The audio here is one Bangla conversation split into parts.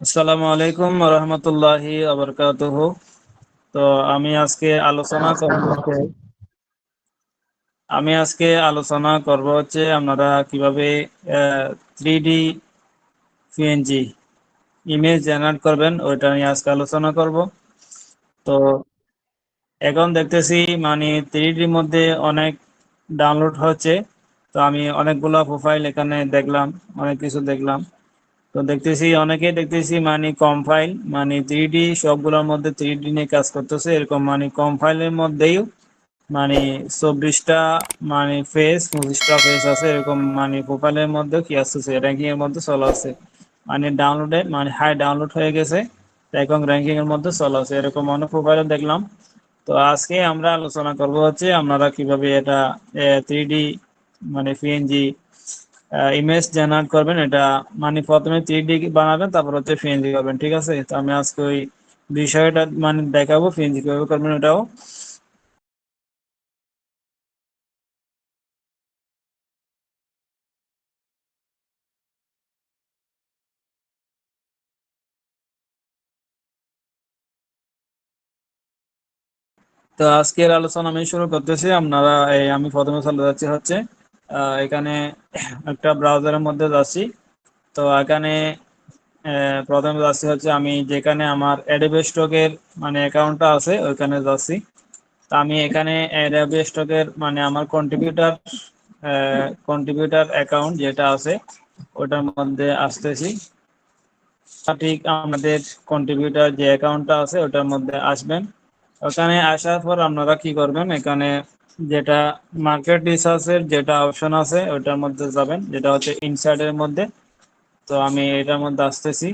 আসসালামু আলাইকুম রহমতুল্লাহি আবরকাতুহু। তো আমি আজকে আলোচনা করব হচ্ছে আপনারা কিভাবে 3D পিএনজি ইমেজ জেনারেট করবেন ওইটা নিয়ে আজকে আলোচনা করব। তো এখন দেখতেছি মানে 3D মধ্যে অনেক ডাউনলোড হচ্ছে। তো আমি অনেকগুলো প্রোফাইল এখানে দেখলাম, অনেক কিছু দেখলাম। তো দেখতেছি মানে কম ফাইল, মানে 3D সবগুলোর মধ্যে 3D নিয়ে কাজ করতেছে, এরকম মানে কম ফাইলের মধ্যেই মানে 24টা মানে ফেস 25টা ফেস আছে, এরকম মানে প্রোফাইলের মধ্যে কি আসতেছে, র্যাঙ্কিং এর মধ্যে চলে আছে। মানে ডাউনলোডে মানে হাই ডাউনলোড হয়ে গেছে, এখন র্যাঙ্কিং এর মধ্যে চলে আছে, এরকম অনেক প্রোফাইল দেখলাম। তো আজকে আমরা আলোচনা করব হচ্ছে আপনারা কিভাবে এটা 3D মানে পিএনজি ইমেজ জেনারেট করবেন। এটা মানে প্রথমে 3D বানাবেন, তারপর হচ্ছে পিএনজি করবেন, ঠিক আছে? তো আমি আজকে ওই বিষয়টা মানে দেখাবো, পিএনজি কিভাবে করবেন এটাও। তো আজকের আলোচনা আমি শুরু করতেছি। আমি প্রথমে চলে যাচ্ছি হচ্ছে এখানে একটা ব্রাউজারের মধ্যে যাচ্ছি। তো এখানে প্রথমে যাচ্ছি হচ্ছে আমি যেখানে আমার অ্যাডোবে স্টকের মানে অ্যাকাউন্টটা আছে ওইখানে যাচ্ছি। তো আমি এখানে অ্যাডোবে স্টকের মানে আমার কন্ট্রিবিউটার অ্যাকাউন্ট যেটা আছে ওটার মধ্যে আসতেছি। ঠিক আমাদের কন্ট্রিবিউটার যে অ্যাকাউন্টটা আছে ওটার মধ্যে আসবেন। ওখানে আসার পর আপনারা কি করবেন, এখানে যেটা মার্কেট রিসার্চের যেটা অপশন আছে ওটার মধ্যে যাবেন, যেটা হচ্ছে ইনসাইডের মধ্যে। তো আমি এটার মধ্যে আসতেছি।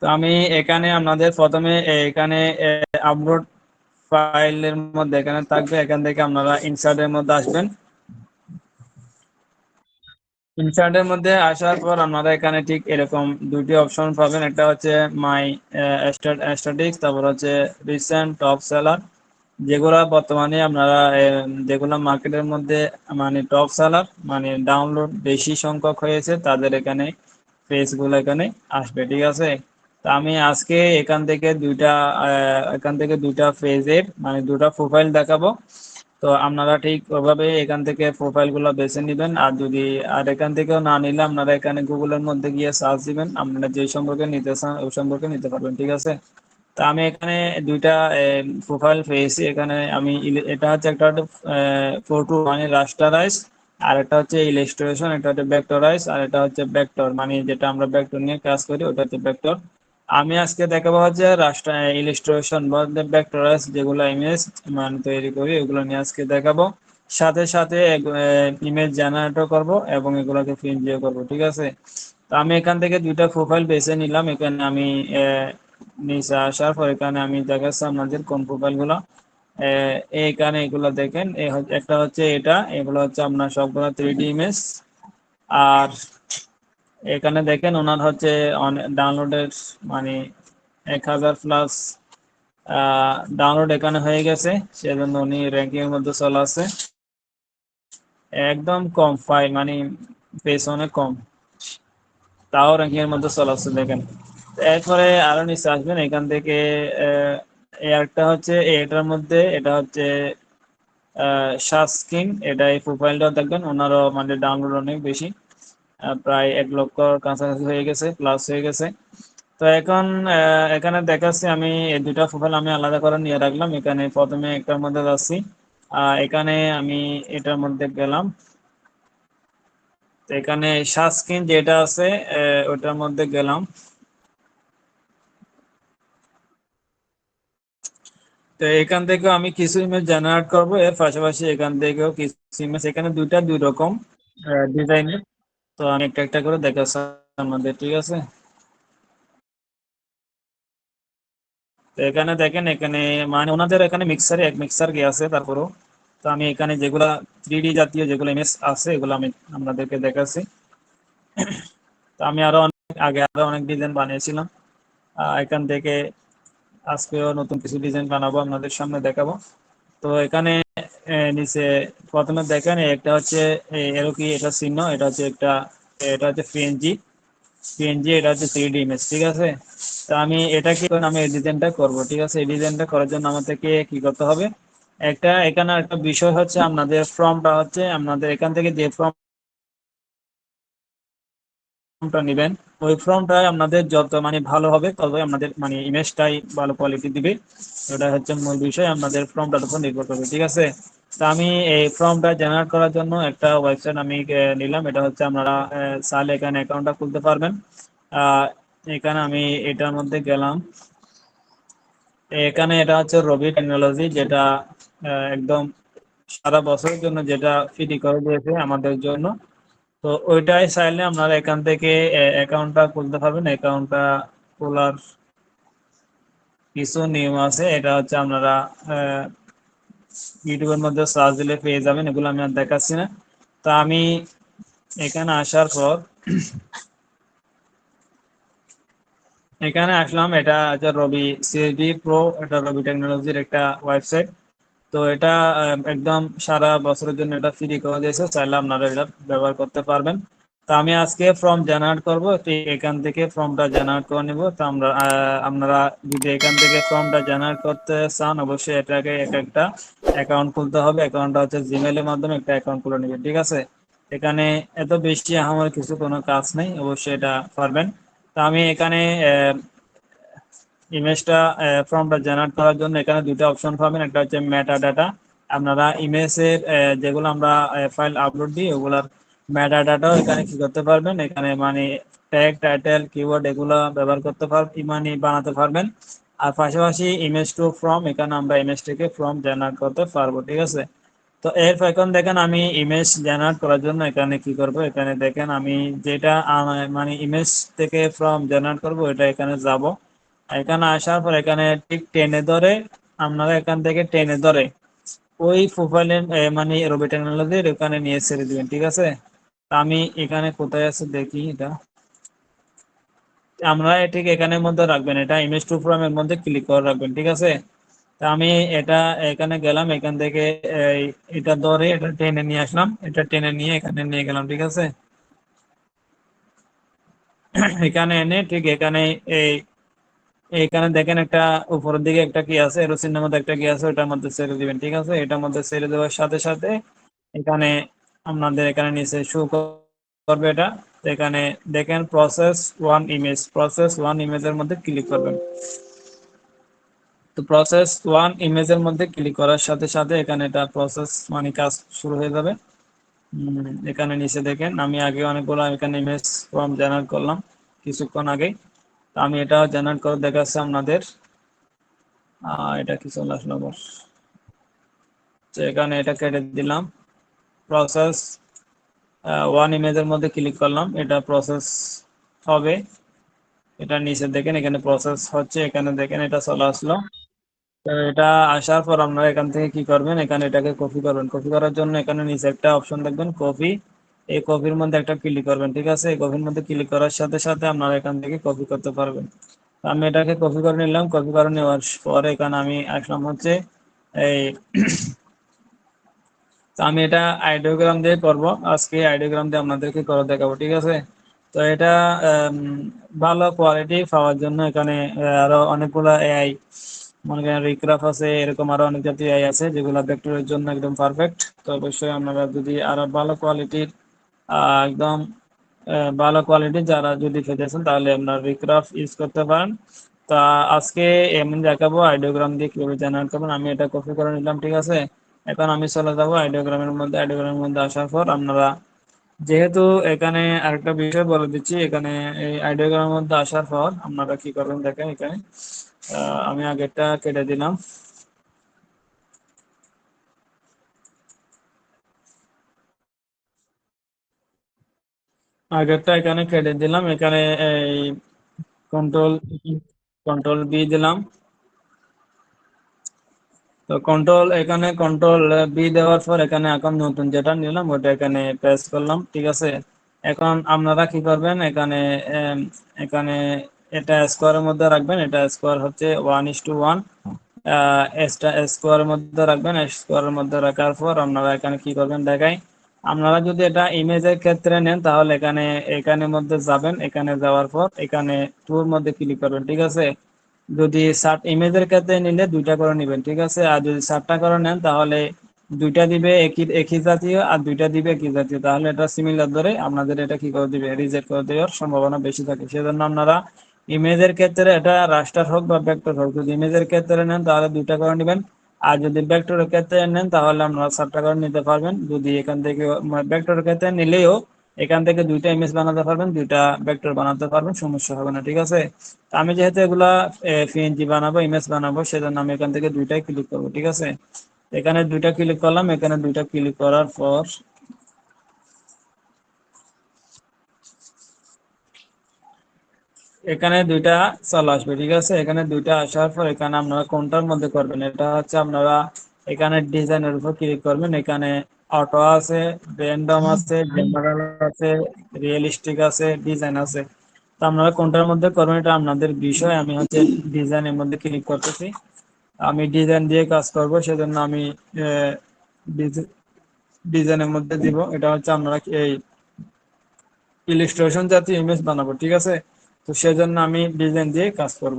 তো আমি এখানে আপনাদের প্রথমে এখানে আপলোড ফাইলের মধ্যে এখানে থাকবে, এখান থেকে আপনারা ইনসার্টের মধ্যে আসবেন। ইনসার্টের মধ্যে আসার পর আপনারা এখানে ঠিক এরকম দুটি অপশন পাবেন, একটা হচ্ছে মাই স্ট্যাটিস্টিক্স, তারপর হচ্ছে রিসেন্ট টপ সেলার। যেগুলা বর্তমানে আপনারা যেগুলা মার্কেটের মধ্যে মানে টপ সেলার মানে ডাউনলোড বেশি সংখ্যক হয়েছে তাদের এখানে পেজগুলো এখানে আসবে, ঠিক আছে? তা আমি আজকে এখান থেকে দুইটা পেজের মানে দুটা প্রোফাইল দেখাবো। তো আপনারা ঠিক ওভাবে এখান থেকে প্রোফাইল গুলো বেছে নিবেন। আর এখান থেকেও না নিলে আপনারা এখানে গুগলের মধ্যে গিয়ে সার্চ দিবেন, আপনারা যে সম্পর্কে নিতে চান ওই সম্পর্কে নিতে পারবেন, ঠিক আছে? তা আমি এখানে দুইটা প্রোফাইল পেয়েছি। এখানে এটা হচ্ছে একটা ফটো মানে রাস্টারাইজ, আর একটা হচ্ছে ইলাস্ট্রেশন, এটা হচ্ছে ভেক্টরাইজ, আর এটা হচ্ছে ভেক্টর মানে যেটা আমরা ভেক্টর নিয়ে কাজ করি ওটা হচ্ছে ভেক্টর। আমি আজকে দেখাবো হচ্ছে রাস্টার ইলাস্ট্রেশন বা ভেক্টরাইজ যেগুলো ইমেজ মানে তৈরি করি ওগুলো নিয়ে আজকে দেখাবো। সাথে সাথে ইমেজ জেনারেটও করব এবং এগুলোকে প্রিন্টও করব, ঠিক আছে? তো আমি এখান থেকে দুইটা প্রোফাইল বেছে নিলাম। এখানে আমি নিচে আসার পর এখানে আমি দেখাচ্ছি আপনাদের কোন প্রোফাইল গুলা। এইখানে এগুলো দেখেন, একটা হচ্ছে এগুলো হচ্ছে আপনার সবগুলো 3D ইমেজ। আর এখানে দেখেন ওনার হচ্ছে ডাউনলোডের মানে 1000+ ডাউনলোড এখানে হয়ে গেছে, সেজন্য উনি র্যাঙ্কিং এর মধ্যে চলে আছে। একদম কম ফাইল মানে পেছনে কম, তাও র্যাঙ্কিং এর মধ্যে চলে আসছে দেখেন। এরপরে আরো নিচে আসবেন, এখান থেকে একটা হচ্ছে এটার মধ্যে এটা হচ্ছে শাসকিন, এটা এই প্রোফাইলটা দেখবেন ওনারও মানে ডাউনলোড অনেক বেশি, প্রায় 1 লক্ষ কাছাকাছি হয়ে গেছে, প্লাস হয়ে গেছে। তো এখন এখানে দেখাচ্ছি আমি এই দুটা প্রোফাইল আমি আলাদা করে নিয়ে রাখলাম। এখানে প্রথমে একটার মধ্যে যাচ্ছি, এখানে আমি এটার মধ্যে গেলাম। তো এখানে শাসকিন যেটা আছে ওটার মধ্যে গেলাম। তো এখান থেকেও আমি কিছু ইমেজ জেনারেট করব, এর পাশাপাশি এখান থেকেও কিছু ইমেজ, এখানে দুই রকম ডিজাইনের। তো আমি একটা একটা করে দেখাচ্ছি আমাদের, ঠিক আছে? তো এখানে দেখেন, এখানে মানে ওনাদের এখানে মিক্সারে এক মিক্সার গে আছে তারপরও। তো আমি এখানে যেগুলা 3D জাতীয় যেগুলো ইমেজ আছে এগুলো আমি আপনাদেরকে দেখাচ্ছি। তো আমি আরো আগে আরো অনেক ডিজাইন বানিয়েছিলাম। এখান থেকে আজকেও নতুন কিছু ডিজাইন বানাবো, আপনাদের সামনে দেখাবো। তো এখানে নিচে প্রথমে দেখেন একটা হচ্ছে এরো কি, এটা চিহ্ন, এটা হচ্ছে একটা, এটা হচ্ছে পিএনজি, এটা হচ্ছে 3D ইমেজ, ঠিক আছে। তো আমি এটা কি করব, আমি এই ডিজাইনটা করব, ঠিক আছে। এই ডিজাইনটা করার জন্য আমাদেরকে কি করতে হবে, এখানে একটা বিষয় হচ্ছে আপনাদের ফর্মটা হচ্ছে, আপনাদের এখান থেকে যে ফর্মটা নেবেন, ওই ফর্মটা আপনাদের যত মানে ভালো হবে ততই আপনাদের মানে ইমেজটাই ভালো কোয়ালিটি দিবে। এটা হচ্ছে মূল বিষয়, আপনাদের ফর্মটার উপর নির্ভর করবে, ঠিক আছে। তো আমি এই ফর্মটা জেনারেট করার জন্য একটা ওয়েবসাইট আমি নিলাম। এটা হচ্ছে আপনারা চাইলে এখানে অ্যাকাউন্টটা খুলতে পারবেন। আহ, এখানে আমি এটার মধ্যে গেলাম। এখানে এটা হচ্ছে রবি টেকনোলজি, যেটা একদম সারা বছরের জন্য যেটা ফ্রি করে দিয়েছে আমাদের জন্য। তো ওইটাই চাইলে আপনারা এখান থেকে অ্যাকাউন্টটা খুলতে পারবেন। অ্যাকাউন্টটা খোলার কিছু নিয়ম আছে, এটা হচ্ছে আপনারা ইউটিউবের মধ্যে সার্চ দিলে পেয়ে যাবেন, এগুলো আমি আর দেখাচ্ছি না। তো আমি এখানে আসার পর এখানে আসলাম। এটা হচ্ছে রবি সিএসডি প্রো, এটা রবি টেকনোলজির একটা ওয়েবসাইট। তো এটা একদম সারা বছরের জন্য এটা ফ্রি করে দিয়েছে, চাইলে আপনারা এটা ব্যবহার করতে পারবেন। তো আমি আজকে ফর্ম জেনারেট করবো, তো এখান থেকে ফর্মটা জেনারেট করে নিব। তো আপনারা যদি এখান থেকে ফর্মটা জেনারেট করতে চান, অবশ্যই এটাকে একটা অ্যাকাউন্ট খুলতে হবে। অ্যাকাউন্টটা হচ্ছে জিমেইলের মাধ্যমে একটা অ্যাকাউন্ট খুলে নেবেন, ঠিক আছে। এখানে এত বেশি আমার কিছু কোনো কাজ নেই, অবশ্যই এটা পারবেন। তো আমি এখানে ইমেজটা ফর্মটা জেনারেট করার জন্য এখানে দুটো অপশন পাবেন। একটা হচ্ছে মেটা ডাটা, আপনারা ইমেজের যেগুলো আমরা ফাইল আপলোড দিই ওগুলার মেটা ডাটাও এখানে কি করতে পারবেন, এখানে মানে ট্যাগ, টাইটেল, কিওয়ার্ড এগুলো ব্যবহার করতে পারবেন, মানে বানাতে পারবেন। আর পাশাপাশি ইমেজ টু ফর্ম, এখানে আমরা ইমেজ থেকে ফর্ম জেনারেট করতে পারবো, ঠিক আছে। তো এরপর এখন দেখেন আমি ইমেজ জেনারেট করার জন্য এখানে কি করব, এখানে দেখেন আমি যেটা মানে ইমেজ থেকে ফর্ম জেনারেট করব এটা এখানে যাব। এখানে আসার পর এখানে ঠিক টেনে ধরে, আপনারা এখান থেকে টেনে ধরে ওই প্রোফাইলের মানে রবি টেকনোলজির ওখানে নিয়ে ছেড়ে দিবেন, ঠিক আছে। তা আমি এখানে কোথায় আছে দেখি, এটা আমরা ঠিক এখানের মধ্যে রাখবেন, এটা ইমেজ টু ফ্রমের মধ্যে ক্লিক করে রাখবেন, ঠিক আছে। তা আমি এটা এখানে গেলাম, এখান থেকে এটা ধরে এটা টেনে নিয়ে আসলাম, এটা টেনে নিয়ে এখানে নিয়ে গেলাম, ঠিক আছে। এখানে এনে ঠিক এখানে এই এইখানে দেখেন একটা উপরের দিকে একটা কি আছে, এরো চিহ্নের মধ্যে একটা কি আছে, ওটার মধ্যে ছেড়ে দিবেন, ঠিক আছে। এটার মধ্যে ছেড়ে দেওয়ার সাথে সাথে এখানে আপনাদের এখানে নিচে শো করবে এটা। তো এখানে দেখেন প্রসেস ওয়ান ইমেজের মধ্যে ক্লিক করবেন। তো প্রসেস ওয়ান ইমেজের মধ্যে ক্লিক করার সাথে সাথে এখানে এটা প্রসেস মানে কাজ শুরু হয়ে যাবে। এখানে নিচে দেখেন আমি আগে অনেকগুলো এখানে ইমেজ ফর্ম জেনারেট করলাম কিছুক্ষণ আগে। তো আমি এটা জেনারেট করে দেখাচ্ছি আপনাদের। এটা কি চলে আসলো আবার, তো এখানে এটা কেটে দিলাম। প্রসেস ওয়ান ইমেজের মধ্যে ক্লিক করলাম, এটা প্রসেস হবে। এটা নিচে দেখেন এখানে প্রসেস হচ্ছে, এখানে দেখেন এটা চলে আসলো। তো এটা আসার পর আপনারা এখান থেকে কি করবেন, এখানে এটাকে কপি করবেন। কপি করার জন্য এখানে নিচে একটা অপশন দেখবেন কপি, এই কপির মধ্যে একটা ক্লিক করবেন, ঠিক আছে। এই কপির মধ্যে ক্লিক করার সাথে সাথে আপনারা এখান থেকে কপি করতে পারবেন। আমি এটাকে কপি করে নিলাম। কপি করে নেওয়ার পরে এখানে আমি আসলাম হচ্ছে এই তো আমি এটা আইডিওগ্রাম দিয়ে করব আজকে, আইডিওগ্রাম দিয়ে আপনাদেরকে করে দেখাবো, ঠিক আছে। তো এটা আম, ভালো কোয়ালিটি পাওয়ার জন্য এখানে আরো অনেকগুলো এআই, মনে করেন রিক্রাফ আছে, এরকম আরো অনেক জাতীয় এআই আছে যেগুলো ভেক্টরের জন্য একদম পারফেক্ট। তো অবশ্যই আপনারা যদি আরো ভালো কোয়ালিটির একদম ভালো কোয়ালিটি যারা যদি পেতেছেন তাহলে আপনার রিক্রাফ ইউজ করতে পারেন। তা আজকে এমনি দেখাবো আইডিওগ্রাম দিয়ে কিভাবে জেনারেট করবেন। আমি এটা কপি করে নিলাম, ঠিক আছে। এখন আমি চলে যাবো আইডিওগ্রামের মধ্যে। আইডিওগ্রামের মধ্যে আসার পর আপনারা যেহেতু এখানে আরেকটা বিষয় বলে দিচ্ছি, এখানে এই আইডিওগ্রামের মধ্যে আসার পর আপনারা কি করবেন দেখেন, এখানে আমি আগেরটা কেটে দিলাম। আগেরটা এখানে কেটে দিলাম, এখানে এই কন্ট্রোল কন্ট্রোল বি দিলাম। তো কন্ট্রোল বি দেওয়ার পর এখানে এখন নতুন যেটা নিলাম ওটা এখানে প্রেস করলাম, ঠিক আছে। এখন আপনারা কি করবেন, এখানে এখানে এটা স্কোয়ারের মধ্যে রাখবেন, এটা স্কোয়ার হচ্ছে 1:1, স্কোয়ারের মধ্যে রাখবেন। স্কোয়ারের মধ্যে রাখার পর আপনারা এখানে কি করবেন দেখাই। আপনারা যদি এটা ইমেজের ক্ষেত্রে নেন তাহলে এখানে এখানে মধ্যে যাবেন, এখানে যাওয়ার পর এখানে টুর মধ্যে ক্লিক করবেন, ঠিক আছে। যদি ইমেজের ক্ষেত্রে নিলে দুইটা করে নেবেন, ঠিক আছে। আর যদি 7টা করে নেন তাহলে দুইটা দিবে একই একই জাতীয় আর দুইটা দিবে একই জাতীয়, তাহলে এটা সিমিলার ধরে আপনাদের এটা কি করে দিবে, রিজেক্ট করে দেওয়ার সম্ভাবনা বেশি থাকে। সেজন্য আপনারা ইমেজের ক্ষেত্রে এটা রাস্টার হোক বা ভেক্টর হোক, যদি ইমেজের ক্ষেত্রে নেন তাহলে দুইটা করে নেবেন, আর যদি ভেক্টরের ক্ষেত্রে নেন তাহলে আপনারা 7টা করে নিতে পারবেন। যদি এখান থেকে ভেক্টরের ক্ষেত্রে নিলেও এখান থেকে দুইটা ইমেজ বানাতে পারবেন, দুইটা ভেক্টর বানাতে পারবেন, সমস্যা হবে না, ঠিক আছে। আমি যেহেতু এগুলা পিএনজি বানাবো, ইমেজ বানাবো, সেজন্য আমি এখান থেকে দুইটাই ক্লিক করবো, ঠিক আছে। এখানে দুইটা ক্লিক করলাম, এখানে দুইটা ক্লিক করার পর এখানে দুইটা চলে আসবে, ঠিক আছে। এখানে দুইটা আসার পর এখানে আপনারা কোনটার মধ্যে করবেন, এটা হচ্ছে আপনারা এখানে ডিজাইনের উপর ক্লিক করবেন। এখানে অটো আছে, র্যান্ডম আছে, জেনারেল আছে, রিয়েলিস্টিক আছে, ডিজাইন আছে। তো আপনারা কোনটার মধ্যে করবেন এটা আপনাদের বিষয়। আমি হচ্ছে ডিজাইনের মধ্যে ক্লিক করতেছি। আমি ডিজাইন দিয়ে কাজ করব, সেজন্য আমি ডিজাইনের মধ্যে দিব। এটা হচ্ছে আপনারা এই ইলিস্ট্রেশন জাতীয় ইমেজ বানাবো, ঠিক আছে। তো সেজন্য আমি ডিজাইন দিয়ে কাজ করব।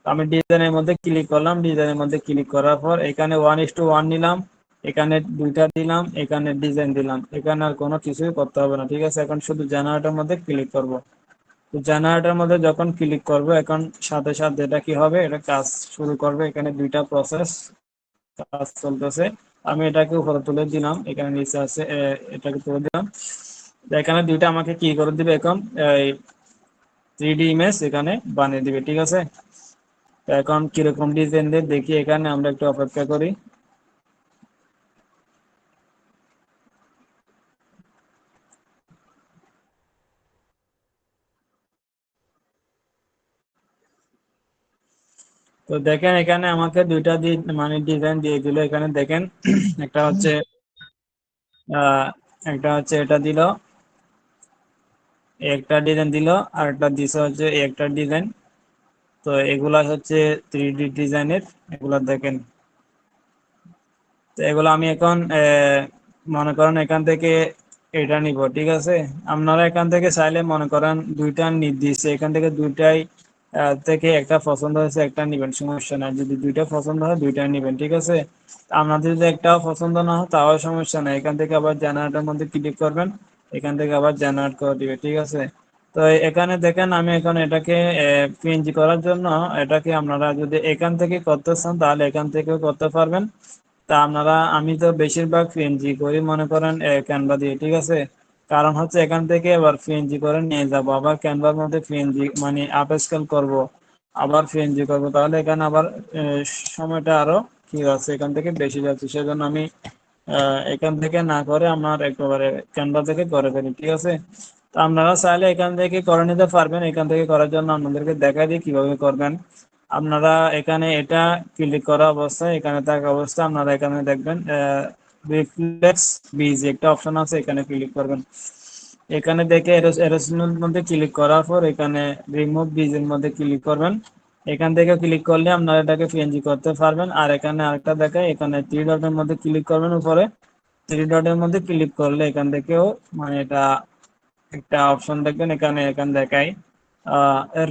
আমি ডিজাইনের মধ্যে ক্লিক করলাম, ডিজাইনের মধ্যে ক্লিক করার পর এখানে 1:1 নিলাম, এখানে দুইটা দিলাম, এখানে ডিজাইন দিলাম। এখানে আর কোনো কিছুই করতে হবে না, ঠিক আছে। এখন শুধু জেনারেটর মধ্যে ক্লিক করব। তো জেনারেটর মধ্যে যখন ক্লিক করব এখন সাথে সাথে এটা কি হবে, এটা কাজ শুরু করবে। এখানে দুইটা প্রসেস কাজ চলতেছে। আমি এটাকে উপরে তুলে দিলাম, এখানে নিচে আছে, এটাকে তুলে দিলাম। এখানে দুইটা আমাকে কি করে দিবে, এখন 3D ইমেজ এখানে বানিয়ে দিবে, ঠিক আছে। এখন কিরকম ডিজাইন দিয়ে দেখি, এখানে আমরা একটু অপেক্ষা করি। তো দেখেন এখানে আমাকে দুইটা মানে ডিজাইন দিয়ে দিল। এখানে দেখেন একটা হচ্ছে আহ একটা হচ্ছে এটা দিল, একটা ডিজাইন দিল, আর একটা দিছে হচ্ছে একটা ডিজাইন। তো এগুলা হচ্ছে 3D ডিজাইনের, এগুলা দেখেন। তো এগুলো আমি এখন মনে করেন এখান থেকে এটা নিব, ঠিক আছে। আপনারা এখান থেকে চাইলে মনে করেন দুইটা নির্দিষ্ট, এখান থেকে দুইটাই থেকে একটা পছন্দ হয়েছে একটা নিবেন, সমস্যা নাই। যদি দুইটা পছন্দ হয় দুইটাই নিবেন, ঠিক আছে। আপনাদের যদি একটাও পছন্দ না হয় তাও সমস্যা নাই, এখান থেকে আবার জেনারেটর মধ্যে ক্লিক করবেন, এখান থেকে আবার জেনারেট করে দিবে, ঠিক আছে। তো এখানে দেখেন আমি এখন এটাকে পিএনজি করার জন্য এটাকে আপনারা যদি এখান থেকে করতে চান তাহলে এখান থেকেও করতে পারবেন। তা আপনারা, আমি তো বেশিরভাগ পিএনজি করি মনে করেন ক্যানভা দিয়ে, ঠিক আছে। কারণ হচ্ছে এখান থেকে আবার পিএনজি করে নিয়ে যাব, আবার ক্যানভার মধ্যে পিএনজি মানে আপ স্কেল করব, আবার পিএনজি করব, তাহলে এখানে আবার সময়টা আরো কি আছে এখান থেকে বেশি যাচ্ছে। সেজন্য আমি এখান থেকে না করে আমার একেবারে ক্যানভা থেকে করে ফেলি, ঠিক আছে। তো আপনারা চাইলে এখান থেকে করে নিতে পারবেন। এখান থেকে করার জন্য আপনাদেরকে দেখাই দিই কিভাবে করবেন। আপনারা এখানে এটা ক্লিক করা অবস্থায়, এখানে থাকা অবস্থায় আপনারা এখানে দেখবেন রিফ্লেক্স বিজ একটা অপশন আছে, এখানে ক্লিক করবেন। এখানে দেখে এরোসিনের মধ্যে ক্লিক করার পর এখানে রিমুভ বিজের মধ্যে ক্লিক করবেন। এখান থেকে ক্লিক করলে আপনারা এটাকে পিএনজি করতে পারবেন। আর এখানে আরেকটা দেখায়, এখানে 3 ডটের মধ্যে ক্লিক করবেন উপরে। 3 ডটের মধ্যে ক্লিক করলে এখান থেকেও মানে এটা একটা অপশন দেখবেন, এখানে এখানে দেখায়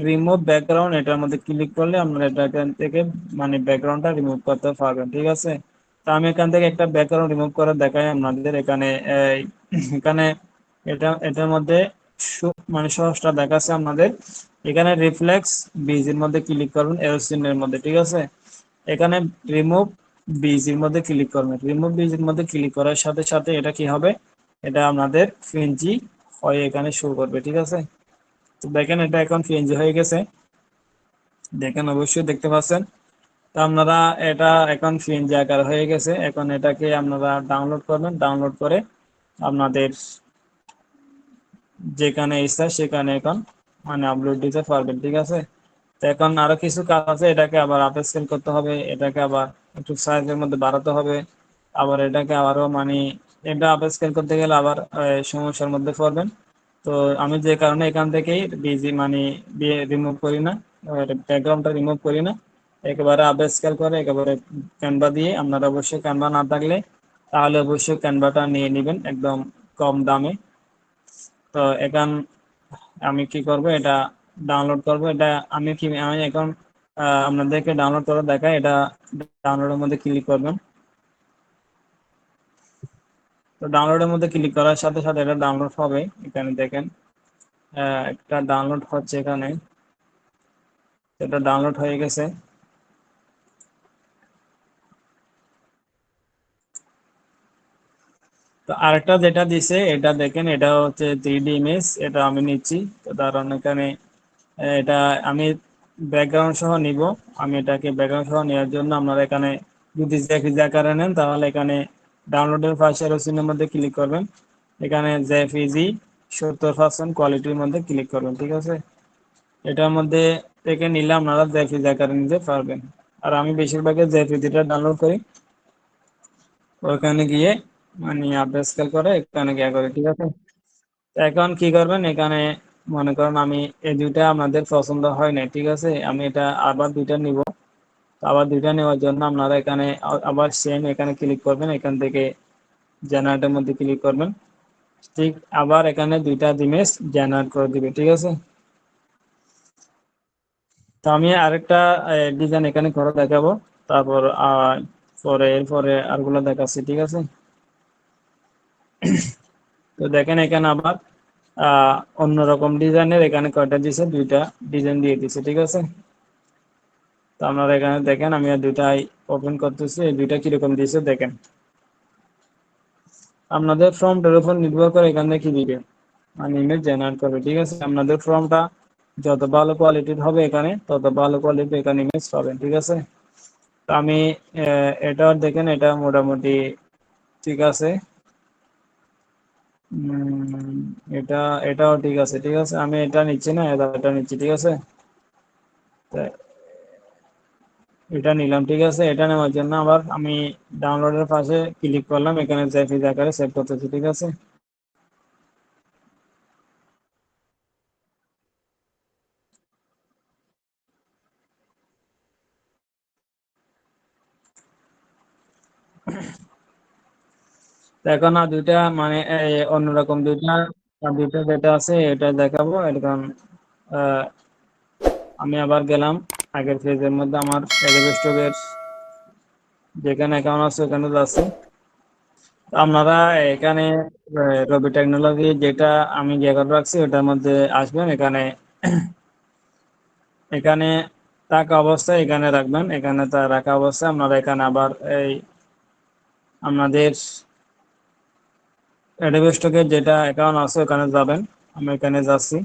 রিমুভ ব্যাকগ্রাউন্ড, এটার মধ্যে ক্লিক করলে আপনারা এটা এখান থেকে মানে ব্যাকগ্রাউন্ডটা রিমুভ করতে পারবেন, ঠিক আছে। তো আমি এখান থেকে একটা ব্যাকগ্রাউন্ড রিমুভ করে দেখাই আপনাদের। এখানে এখানে এটার মধ্যে মানে সহজটা দেখাচ্ছে আপনাদের। এখানে রিফ্লেক্স বিজির মধ্যে ক্লিক করবেন, এরোসিনের মধ্যে, ঠিক আছে। এখানে রিমুভ বিজির মধ্যে ক্লিক করবেন। রিমুভ বিজির মধ্যে ক্লিক করার সাথে সাথে এটা কি হবে, এটা আপনাদের পিএনজি হয়ে এখানে শো করবে, ঠিক আছে। তো দেখেন এটা এখন পিএনজি হয়ে গেছে, দেখেন অবশ্যই দেখতে পাচ্ছেন। তো আপনারা এটা এখন পিএনজি আকার হয়ে গেছে। এখন এটাকে আপনারা ডাউনলোড করবেন, ডাউনলোড করে আপনাদের যেখানে ইচ্ছা সেখানে এখন মানে আপলোড দিতে পারবেন, ঠিক আছে। তো এখন আরো কিছু কাজ আছে, এটাকে আবার আপ স্কেল করতে হবে, এটাকে আবার একটু সাইজের মধ্যে বাড়াতে হবে, আবার এটাকে আবারও মানে এটা আপ স্কেল করতে গেলে আবার সমস্যার মধ্যে পড়বেন। তো আমি যে কারণে এখান থেকেই বিজি মানে রিমুভ করি না, ব্যাকগ্রাউন্ডটা রিমুভ করি না, একেবারে আপ স্কেল করে একেবারে ক্যানভা দিয়ে। আপনারা অবশ্যই ক্যানভা না থাকলে তাহলে অবশ্যই ক্যানভাটা নিয়ে নেবেন একদম কম দামে। তো এখন আমি কি করব, এটা ডাউনলোড করব। এটা আমি এখন আপনাদেরকে ডাউনলোড করে দেখাই। এটা ডাউনলোডের মধ্যে ক্লিক করবেন। তো ডাউনলোডের মধ্যে ক্লিক করার সাথে সাথে এটা ডাউনলোড হবে। এখানে দেখেন একটা ডাউনলোড হচ্ছে এখানে, এটা ডাউনলোড হয়ে গেছে। তো আরেকটা যেটা দিছে এটা দেখেন, এটা হচ্ছে 3D ইমেজ। এটা আমি নিচ্ছি। তো কারণ এখানে এটা আমি ব্যাকগ্রাউন্ড সহ নিব। আমি এটাকে ব্যাকগ্রাউন্ড সহ নেওয়ার জন্য আপনারা এখানে যদি জেপিজি আকারে নেন তাহলে এখানে ডাউনলোডের পাশে রসিনের মধ্যে ক্লিক করবেন। এখানে জেপিজি 70% কোয়ালিটির মধ্যে ক্লিক করবেন, ঠিক আছে। এটার মধ্যে থেকে নিলে আপনারা জেপিজি আকারে নিতে পারবেন। আর আমি বেশিরভাগই জেপিজিটা ডাউনলোড করি, ওখানে গিয়ে মানে আপস্কেল করে এখানে গিয়ে করি, ঠিক আছে। তো এখন কি করবেন, এখানে মনে করেন আমি এই দুইটা আপনাদের পছন্দ হয় না, ঠিক আছে, আমি এটা আবার দুইটা নিব। তো আবার দুইটা নেওয়ার জন্য আপনারা এখানে আবার সেম এখানে ক্লিক করবেন, এখান থেকে জেনারেটের মধ্যে ক্লিক করবেন। ঠিক আবার এখানে দুইটা ইমেজ জেনারেট করে দিবে, ঠিক আছে। তো আমি আরেকটা ডিজাইন এখানে করে দেখাবো, তারপর এরপরে আরগুলো দেখাচ্ছি, ঠিক আছে। তো দেখেন এখানে আবার অন্যরকম ডিজাইনের এখানে কয়টা দিছে, দুইটা ডিজাইন দিয়ে দিছে, ঠিক আছে। তো আপনারা এখানে দেখেন, আমি আর দুইটাই ওপেন করতেছি, এই দুইটা কিরকম দিয়েছে দেখেন। আপনাদের ফর্মটার উপর নির্ভর করে এখান থেকে কি দিবে, মানে ইমেজ জেনারেট করবে, ঠিক আছে। আপনাদের ফর্মটা যত ভালো কোয়ালিটির হবে এখানে তত ভালো কোয়ালিটির এখানে ইমেজ পাবেন, ঠিক আছে। তো আমি এটা দেখেন, এটা মোটামুটি ঠিক আছে। এটা এটাও ঠিক আছে, ঠিক আছে। আমি এটা নিচ্ছি না, এটা নিচ্ছি, ঠিক আছে। তো এটা নিলাম, ঠিক আছে। এটা নেওয়ার জন্য আবার আমি ডাউনলোডের পাশে ক্লিক করলাম, এখানে জেপিজি আকারে সেভ করতেছি, ঠিক আছে। তো এখন আর দুইটা মানে অন্যরকম দুইটা দুইটা যেটা আছে এটা দেখাবো। এখন আহ, আমি আবার গেলাম আগের পেজের মধ্যে, আমার অ্যাডোবে স্টকের যেখানে অ্যাকাউন্ট আছে ওখানে যাচ্ছি। আপনারা এখানে রবি টেকনোলজি যেটা আমি ইয়ে করে রাখছি ওটার মধ্যে আসবেন। এখানে এখানে থাকা অবস্থায় এখানে রাখবেন, এখানে তা রাখা অবস্থায় আপনারা এখানে আবার এই আপনাদের অ্যাডোবে স্টকের যেটা অ্যাকাউন্ট আছে ওখানে যাবেন। আমি এখানে যাচ্ছি।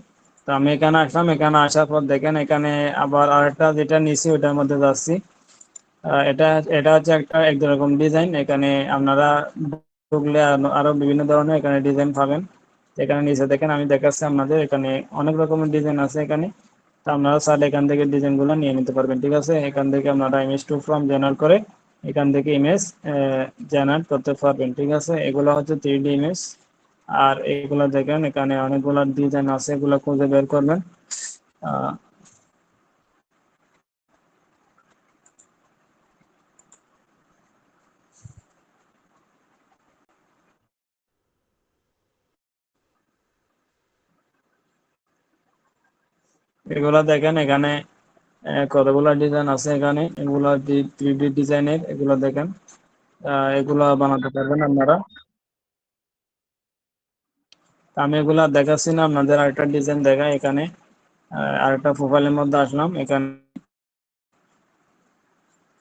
তো আমি এখানে আসলাম, এখানে আসার পর দেখেন এখানে আবার আরেকটা যেটা নিছি ওটার মধ্যে যাচ্ছি। এটা এটা হচ্ছে একটা একরকম ডিজাইন। এখানে আপনারা ঢুকলে আরো বিভিন্ন ধরনের এখানে ডিজাইন পাবেন। এখানে নিচে দেখেন আমি দেখাচ্ছি আপনাদের, এখানে অনেক রকমের ডিজাইন আছে এখানে। তো আপনারা চাইলে এখান থেকে ডিজাইন গুলো নিয়ে নিতে পারবেন, ঠিক আছে। এখান থেকে আপনারা ইমেজ টু ফ্রম জেনারেট করে এখান থেকে ইমেজ জেনারেট করতে পারবেন, ঠিক আছে। এগুলো হচ্ছে 3D ইমেজ। আর এগুলো দেখেন এখানে অনেকগুলো ডিজাইন আছে, এগুলো খুঁজে বের করবেন। আহ, এগুলো দেখেন এখানে কতগুলো ডিজাইন আছে এখানে, এগুলো 3D ডিজাইনের, এগুলো দেখেন। এগুলো বানাতে পারবেন আপনারা। আমি এগুলা দেখাচ্ছি না, আপনাদের আরেকটা ডিজাইন দেখায় এখানে। আরেকটা প্রোফাইলের মধ্যে আসলাম এখানে।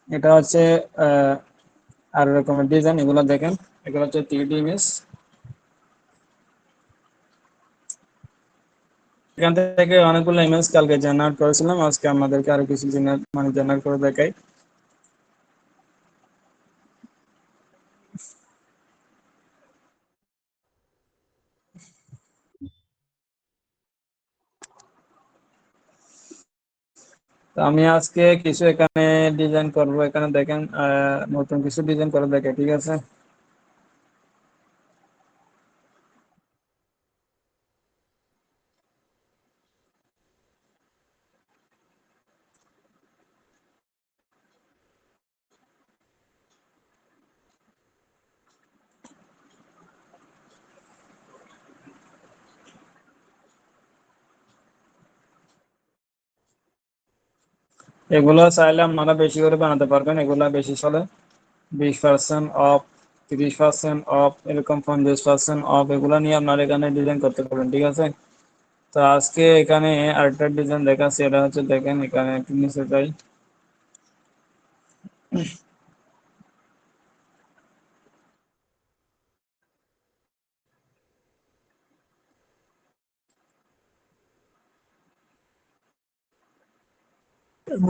এটা হচ্ছে আহ আর রকমের ডিজাইন, এগুলো দেখেন। এগুলো হচ্ছে 3D ইমেজ। এখান থেকে অনেকগুলো ইমেজ কালকে জেনারেট করেছিলাম, আজকে আমাদেরকে আরো কিছু মানে জেনারেট করে দেখাই। তো আমি আজকে কিছু এখানে ডিজাইন করব, এখানে দেখেন নতুন কিছু ডিজাইন করে দেখে, ঠিক আছে। এগুলো চাইলে আপনারা বেশি করে বানাতে পারবেন, এগুলা বেশি চলে। 20% অফ, 30% অফ, এরকম 50% অফ, এগুলো নিয়ে আপনারা এখানে ডিজাইন করতে পারবেন, ঠিক আছে। তো আজকে এখানে আরেকটা ডিজাইন দেখাচ্ছি, এটা হচ্ছে দেখেন এখানে একটু নিচে যাই।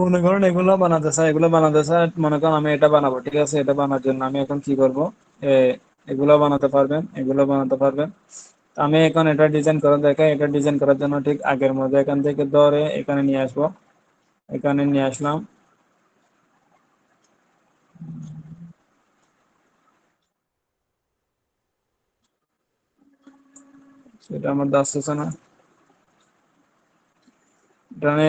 মনে করেন এগুলো বানাতে চাই, মনে করেন আমি এটা বানাবো, ঠিক আছে। এটা বানার জন্য আমি এখন কি করবো, এ, এগুলো বানাতে পারবেন, এগুলো বানাতে পারবেন। আমি এখন এটা ডিজাইন করে দেখাই। এটা ডিজাইন করার জন্য ঠিক আগের মধ্যে এখান থেকে ধরে এখানে নিয়ে আসবো, এখানে নিয়ে আসলাম। সেটা আমার আসতেছে না, এখানে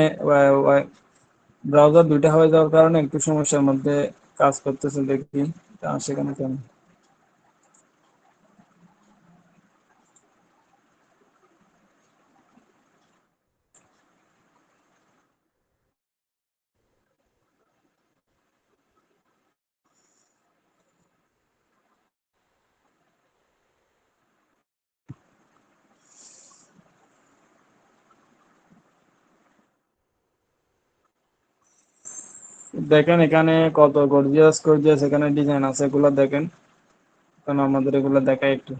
ব্রাউজার দুইটা হয়ে যাওয়ার কারণে একটু সমস্যার মধ্যে কাজ করতেছে, দেখি সেখানে কেন। দেখেন এখানে কত গর্জিয়াস গর্জিয়াস এখানে ডিজাইন আছে, এগুলো দেখেন। কারণ আমাদের এগুলো দেখাই একটু।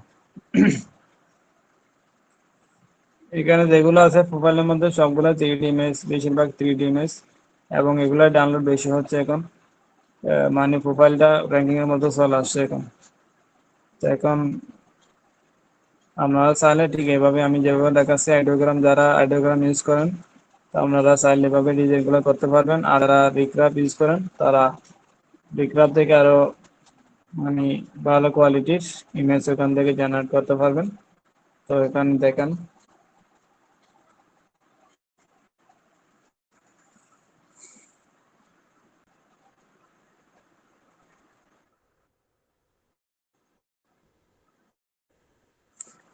এখানে যেগুলো আছে প্রোফাইলের মধ্যে সবগুলো 3D ইমেজ, বেশিরভাগ 3D ইমেজ, এবং এগুলো ডাউনলোড বেশি হচ্ছে এখন। মানে প্রোফাইলটা র্যাঙ্কিং এর মধ্যে চলে আসছে এখন। তো এখন আপনারা চাইলে ঠিক এভাবে আমি যেভাবে দেখাচ্ছি, আইডিওগ্রাম, যারা আইডিওগ্রাম ইউজ করেন তো আপনারা চাইলে এভাবে ডিজাইন গুলো করতে পারবেন। আর যারা রিক্রাফ ইউজ করেন তারা রিক্রাফ থেকে আরো মানে ভালো কোয়ালিটির ইমেজ ওখান থেকে জেনারেট করতে পারবেন। তো এখানে দেখেন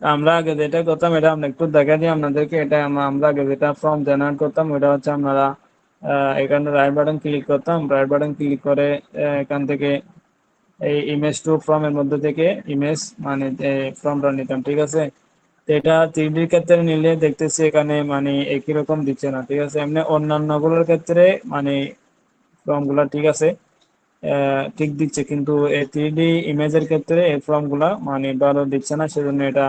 আমরা আগে যেটা করতাম, এটা আমরা একটু দেখা দিই আপনাদেরকে। এটা আমরা আগে যেটা ফর্ম জেনারেট করতাম, ওটা হচ্ছে আপনারা এখানে রাইট বাটন ক্লিক করতাম, রাইট বাটন ক্লিক করে এখান থেকে এই ইমেজ টু ফর্ম এর মধ্যে থেকে ইমেজ মানে ফর্মটা নিতাম, ঠিক আছে। তো এটা 3D ক্ষেত্রে নিলে দেখতেছি এখানে মানে একই রকম দিচ্ছে না, ঠিক আছে। এমনি অন্যান্য গুলোর ক্ষেত্রে মানে ফর্ম গুলা ঠিক আছে, ঠিক দিচ্ছে, কিন্তু এই 3D ইমেজের ক্ষেত্রে এই ফর্ম গুলা মানে ভালো দিচ্ছে না। সেজন্য এটা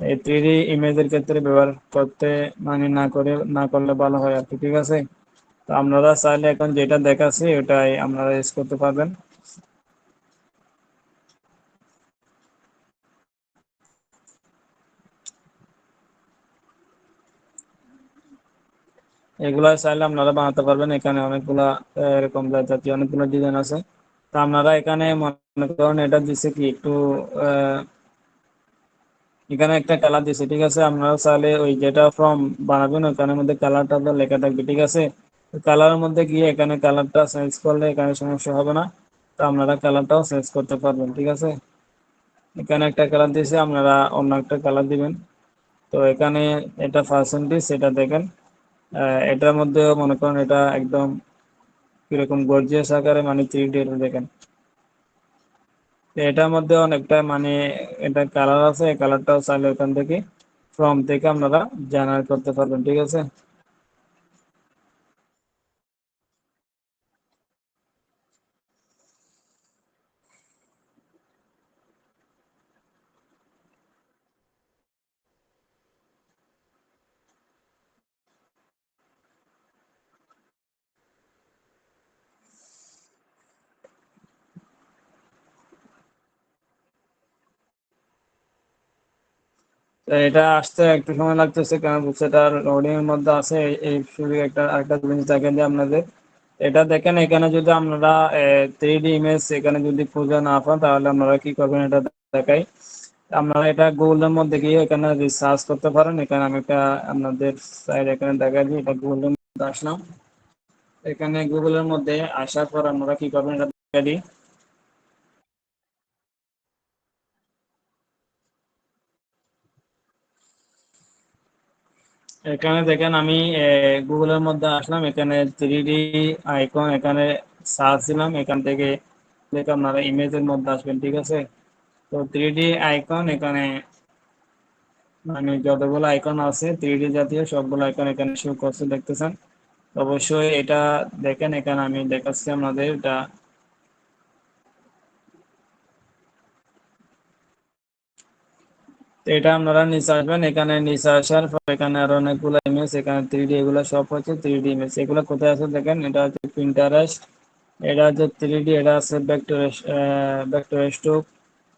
এই 3D ইমেজের ক্ষেত্রে ব্যবহার করতে মানে না করলে ভালো হয় আর কি, ঠিক আছে। তো আপনারা চাইলে এখন যেটা দেখাচ্ছি ওটাই আপনারা ইউজ করতে পারবেন। এগুলা চাইলে আপনারা বানাতে পারবেন। এখানে অনেকগুলা এরকম জাতীয় অনেকগুলো ডিজাইন আছে। তা আপনারা এখানে মনে করেন এটা দিচ্ছে কি একটু আহ, এখানে একটা কালার দিছে, ঠিক আছে। আপনারা চাইলে ওই যেটা ফর্ম বানাবেন ওখানের মধ্যে কালারটা তো লেখা থাকবে, ঠিক আছে। কালারের মধ্যে গিয়ে এখানে কালারটা চেঞ্জ করলে এখানে সমস্যা হবে না। তো আপনারা কালারটাও চেঞ্জ করতে পারবেন, ঠিক আছে। এখানে একটা কালার দিয়েছে, আপনারা অন্য একটা কালার দিবেন। তো এখানে এটা পার্সেন্টেজ, এটা দেখেন। এটার মধ্যে মনে করেন এটা একদম কিরকম গর্জিয়াস আকারে মানে 3D দেখেন। তো এটার মধ্যে অনেকটা মানে এটা কালার আছে, এই কালারটাও চাইলে ওখান থেকে ফর্ম থেকে আপনারা জেনারেট করতে পারবেন, ঠিক আছে। তো এটা আসতে একটু সময় লাগতেছে, কারণ সেটার লোডিং এর মধ্যে আছে। এই শুধু একটা আরেকটা জিনিস দেখেন যে আপনাদের এটা দেখেন, এখানে যদি আপনারা 3D ইমেজ এখানে যদি খুঁজে না পান তাহলে আপনারা কি করবেন, এটা দেখাই। আপনারা এটা গুগলের মধ্যে গিয়ে এখানে রিসার্চ করতে পারেন। এখানে আমি একটা আপনাদের সাইড এখানে দেখা দিই, এটা গুগলের মধ্যে আসলাম। এখানে গুগলের মধ্যে আসার পর আমরা কি করবেন এটা দেখা দিই। এখানে দেখেন আমি গুগলের মধ্যে আসলাম, এখানে 3D আইকন এখানে সার্চ দিলাম, এখান থেকে দেখে আপনারা ইমেজের মধ্যে আসবেন, ঠিক আছে। তো 3D আইকন এখানে মানে যতগুলো আইকন আছে 3D জাতীয় সবগুলো আইকন এখানে শো করছে, দেখতেছেন। অবশ্যই এটা দেখেন, এখানে আমি দেখাচ্ছি আপনাদের এটা। তো এটা আপনারা নিচে আসবেন, এখানে নিচে আসার পর এখানে আরো অনেকগুলো ইমেজ, এখানে 3D এগুলো সব হচ্ছে 3D ইমেজ। এগুলো কোথায় আছে দেখেন, এটা হচ্ছে পিন্টারেস্ট, এটা হচ্ছে 3D, এটা আছে ভেক্টর স্টুক,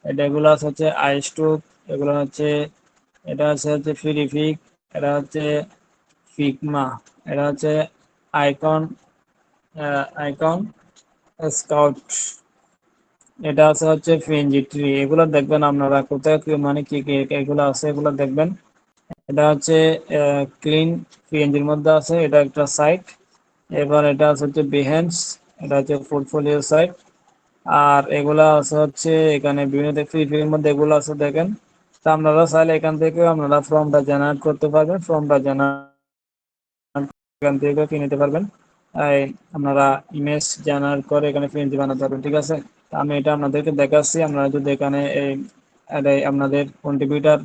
এটা এগুলো আছে হচ্ছে আইস্টুক, এগুলো হচ্ছে, এটা হচ্ছে ফিরিফিক, এটা হচ্ছে ফিগমা, এটা হচ্ছে আইকন আইকন স্কাউট, এটা আছে হচ্ছে পিএনজি ট্রি। এগুলো দেখবেন আপনারা কোথায় মানে কি কি এগুলো আছে, এগুলো দেখবেন। এটা হচ্ছে ক্লিন পিএনজির মধ্যে আছে, এটা একটা সাইট। এবার এটা আছে হচ্ছে বিহেন্স, এটা হচ্ছে পোর্টফোলিও সাইট। আর এগুলা আছে হচ্ছে এখানে বিভিন্ন ফ্রি ফ্রির মধ্যে এগুলো আছে দেখেন। তা আপনারা চাইলে এখান থেকে আপনারা ফর্মটা জেনারেট করতে পারবেন, ফর্মটা জেনারেট এখান থেকে কিনে নিতে পারবেন। এই আপনারা ইমেজ জেনারেট করে এখানে পিএনজি বানাতে পারবেন, ঠিক আছে। তা আমি এটা আপনাদেরকে দেখাচ্ছি। আপনারা যদি এখানে আপনাদের কন্ট্রিবিউটার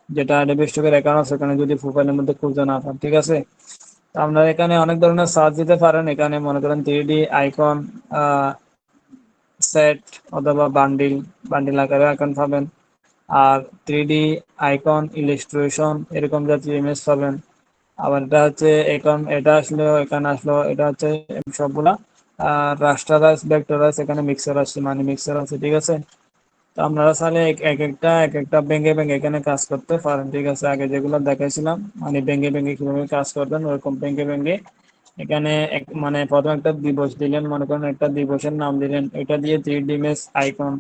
যেটা অ্যাডোবি স্টকের অ্যাকাউন্ট আছে, এখানে যদি প্রোফাইলের মধ্যে খুঁজে না পান, ঠিক আছে। তো আপনারা এখানে অনেক ধরনের সার্চ দিতে পারেন, এখানে মনে করেন 3D আইকন সেট অথবা বান্ডিল, বান্ডিল আকারে আইকন পাবেন। আর 3D আইকন ইলাস্ট্রেশন এরকম জাতীয় ইমেজ পাবেন। আবার এটা হচ্ছে এখন এটা আসলো, এখানে আসলো, এটা হচ্ছে সবগুলা রাস্টারাইজ ভেক্টরাইজ এখানে মিক্সার আছে, মানে মিক্সার আছে, ঠিক আছে। তো আপনারা চাইলে এক একটা ভেঙে ভেঙে এখানে কাজ করতে পারেন, ঠিক আছে। আগে যেগুলো দেখাইছিলাম মানে ভেঙে ভেঙে কিভাবে কাজ করবেন, ওরকম ভেঙে ভেঙে এখানে মানে প্রথম একটা দিবস দিলেন, মনে করেন একটা দিবসের নাম দিলেন, এটা দিয়ে 3D ইমেজ আইকন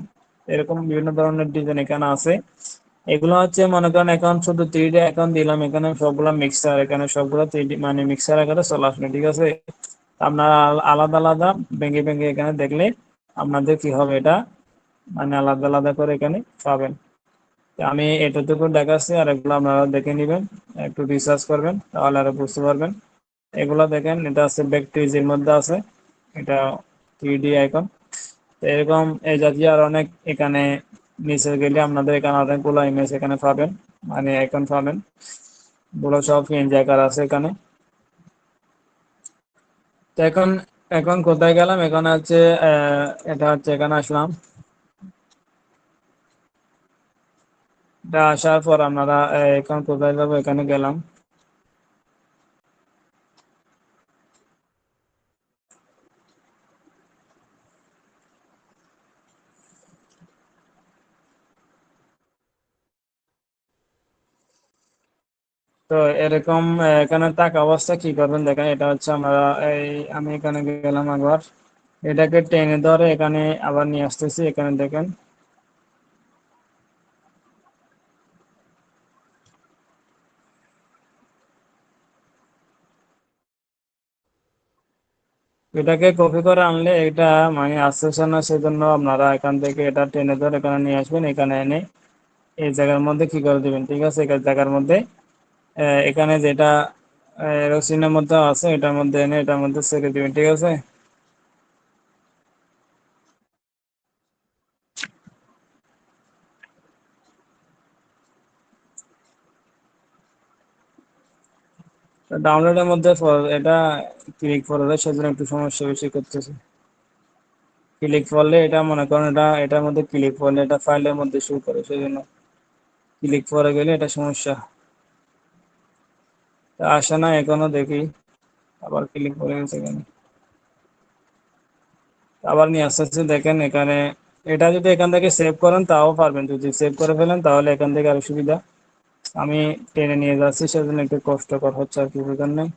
এরকম বিভিন্ন ধরনের ডিজাইন এখানে আছে। এগুলো হচ্ছে মনে করেন এখন শুধু 3D অ্যাকাউন্ট দিলাম, এখানে সবগুলো মিক্সার, এখানে সবগুলো 3D মানে মিক্সার আকারে চলে আসবে, ঠিক আছে। আপনারা আলাদা আলাদা ভেঙে ভেঙে এখানে দেখলে আপনাদের কি হবে, এটা মানে আলাদা আলাদা করে এখানে পাবেন। তো আমি এতটুকু দেখাচ্ছি, আর এগুলো আপনারা দেখে নেবেন, একটু রিসার্চ করবেন, তাহলে আরো বুঝতে পারবেন। এগুলো দেখেন, এটা আছে ব্যাকটেরিজের মধ্যে আছে, এটা 3D আইকন। তো এরকম এই জাতীয় আর অনেক এখানে নিচে গেলে আপনাদের এখানে অনেকগুলো ইমেজ এখানে পাবেন, মানে আইকন পাবেন, গুলো সব পিএনজি আকার আছে এখানে। তো এখন এখন কোথায় গেলাম, এখানে হচ্ছে এটা হচ্ছে এখানে আসলাম। এটা আসার পর আপনারা এখন কোথায় যাবো, এখানে গেলাম। তো এরকম এখানে থাকা অবস্থা কি করবেন দেখেন, এটা হচ্ছে আমরা এই আমি এখানে গেলাম আবার, এটাকে টেনে ধরে এখানে আবার নিয়ে আসতেছি, এখানে দেখেন। এটাকে কপি করে আনলে এটা মানে আসতেছে না, সেজন্য আপনারা এখান থেকে এটা টেনে ধরে এখানে নিয়ে আসবেন, এখানে এনে এই জায়গার মধ্যে কি করে দিবেন, ঠিক আছে। এই জায়গার মধ্যে এখানে যেটা রসিনের মধ্যে আছে এটার মধ্যে এনে এটার মধ্যে ছেড়ে দিবেন, ঠিক আছে। ডাউনলোডের মধ্যে এটা ক্লিক করলে সেজন্য একটু সমস্যা বেশি করতেছে। ক্লিক করলে এটা মনে করেন এটা এটার মধ্যে ক্লিক করলে এটা ফাইলের মধ্যে শো করে, সেজন্য ক্লিক করে গেলে এটা সমস্যা। তা আসে না এখনো, দেখি আবার ক্লিক করে গেছে এখানে, আবার নিয়ে আস্তে আস্তে দেখেন এখানে। এটা যদি এখান থেকে সেভ করেন তাও পারবেন, যদি সেভ করে ফেলেন তাহলে এখান থেকে আরো সুবিধা। আমি টেনে নিয়ে যাচ্ছি, সেজন্য একটু কষ্টকর হচ্ছে আর কি, বুঝলেন নাই।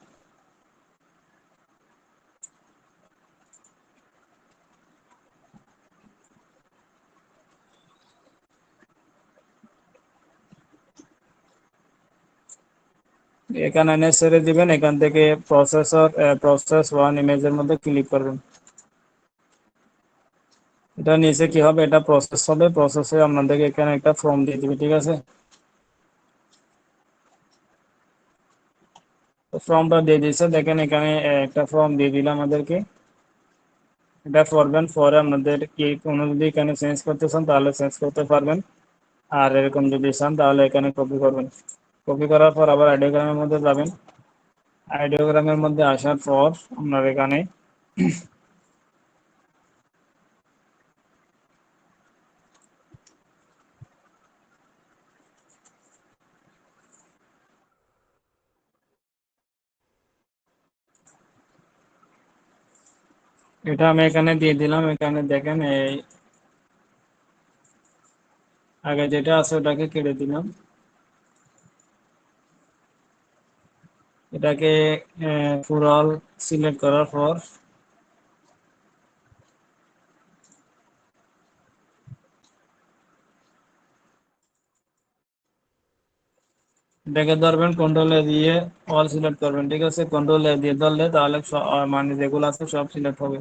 এখানে এনে ছেড়ে দিবেন, এখান থেকে প্রসেস 1 ইমেজের মধ্যে ক্লিক করবেন। এটা নিচে কি হবে, এটা প্রসেস হবে, প্রসেসে আপনাদেরকে এখানে একটা ফর্ম দিয়ে দিবে, ঠিক আছে। ফর্মটা দিয়ে দিচ্ছে, দেখেন এখানে একটা ফর্ম দিয়ে দিলাম আমাদেরকে। এটা করবেন, পরে আপনাদের কি কোনো যদি এখানে চেঞ্জ করতে চান তাহলে চেঞ্জ করতে পারবেন, আর এরকম যদি চান তাহলে এখানে কপি করবেন। কপি করার পর আবার আইডিওগ্রামের মধ্যে যাবেন। আইডিওগ্রামের মধ্যে আসার পর আপনার এখানে এটা আমি এখানে দিয়ে দিলাম। এখানে দেখেন এই আগে যেটা আছে ওটাকে কেটে দিলাম। এটাকে পুরো অল সিলেক্ট করার পর এটাকে ধরবেন, কন্ট্রোল এ দিয়ে অল সিলেক্ট করবেন, ঠিক আছে? কন্ট্রোল এ দিয়ে ধরলে তাহলে মানে যেগুলো আছে সব সিলেক্ট হবে।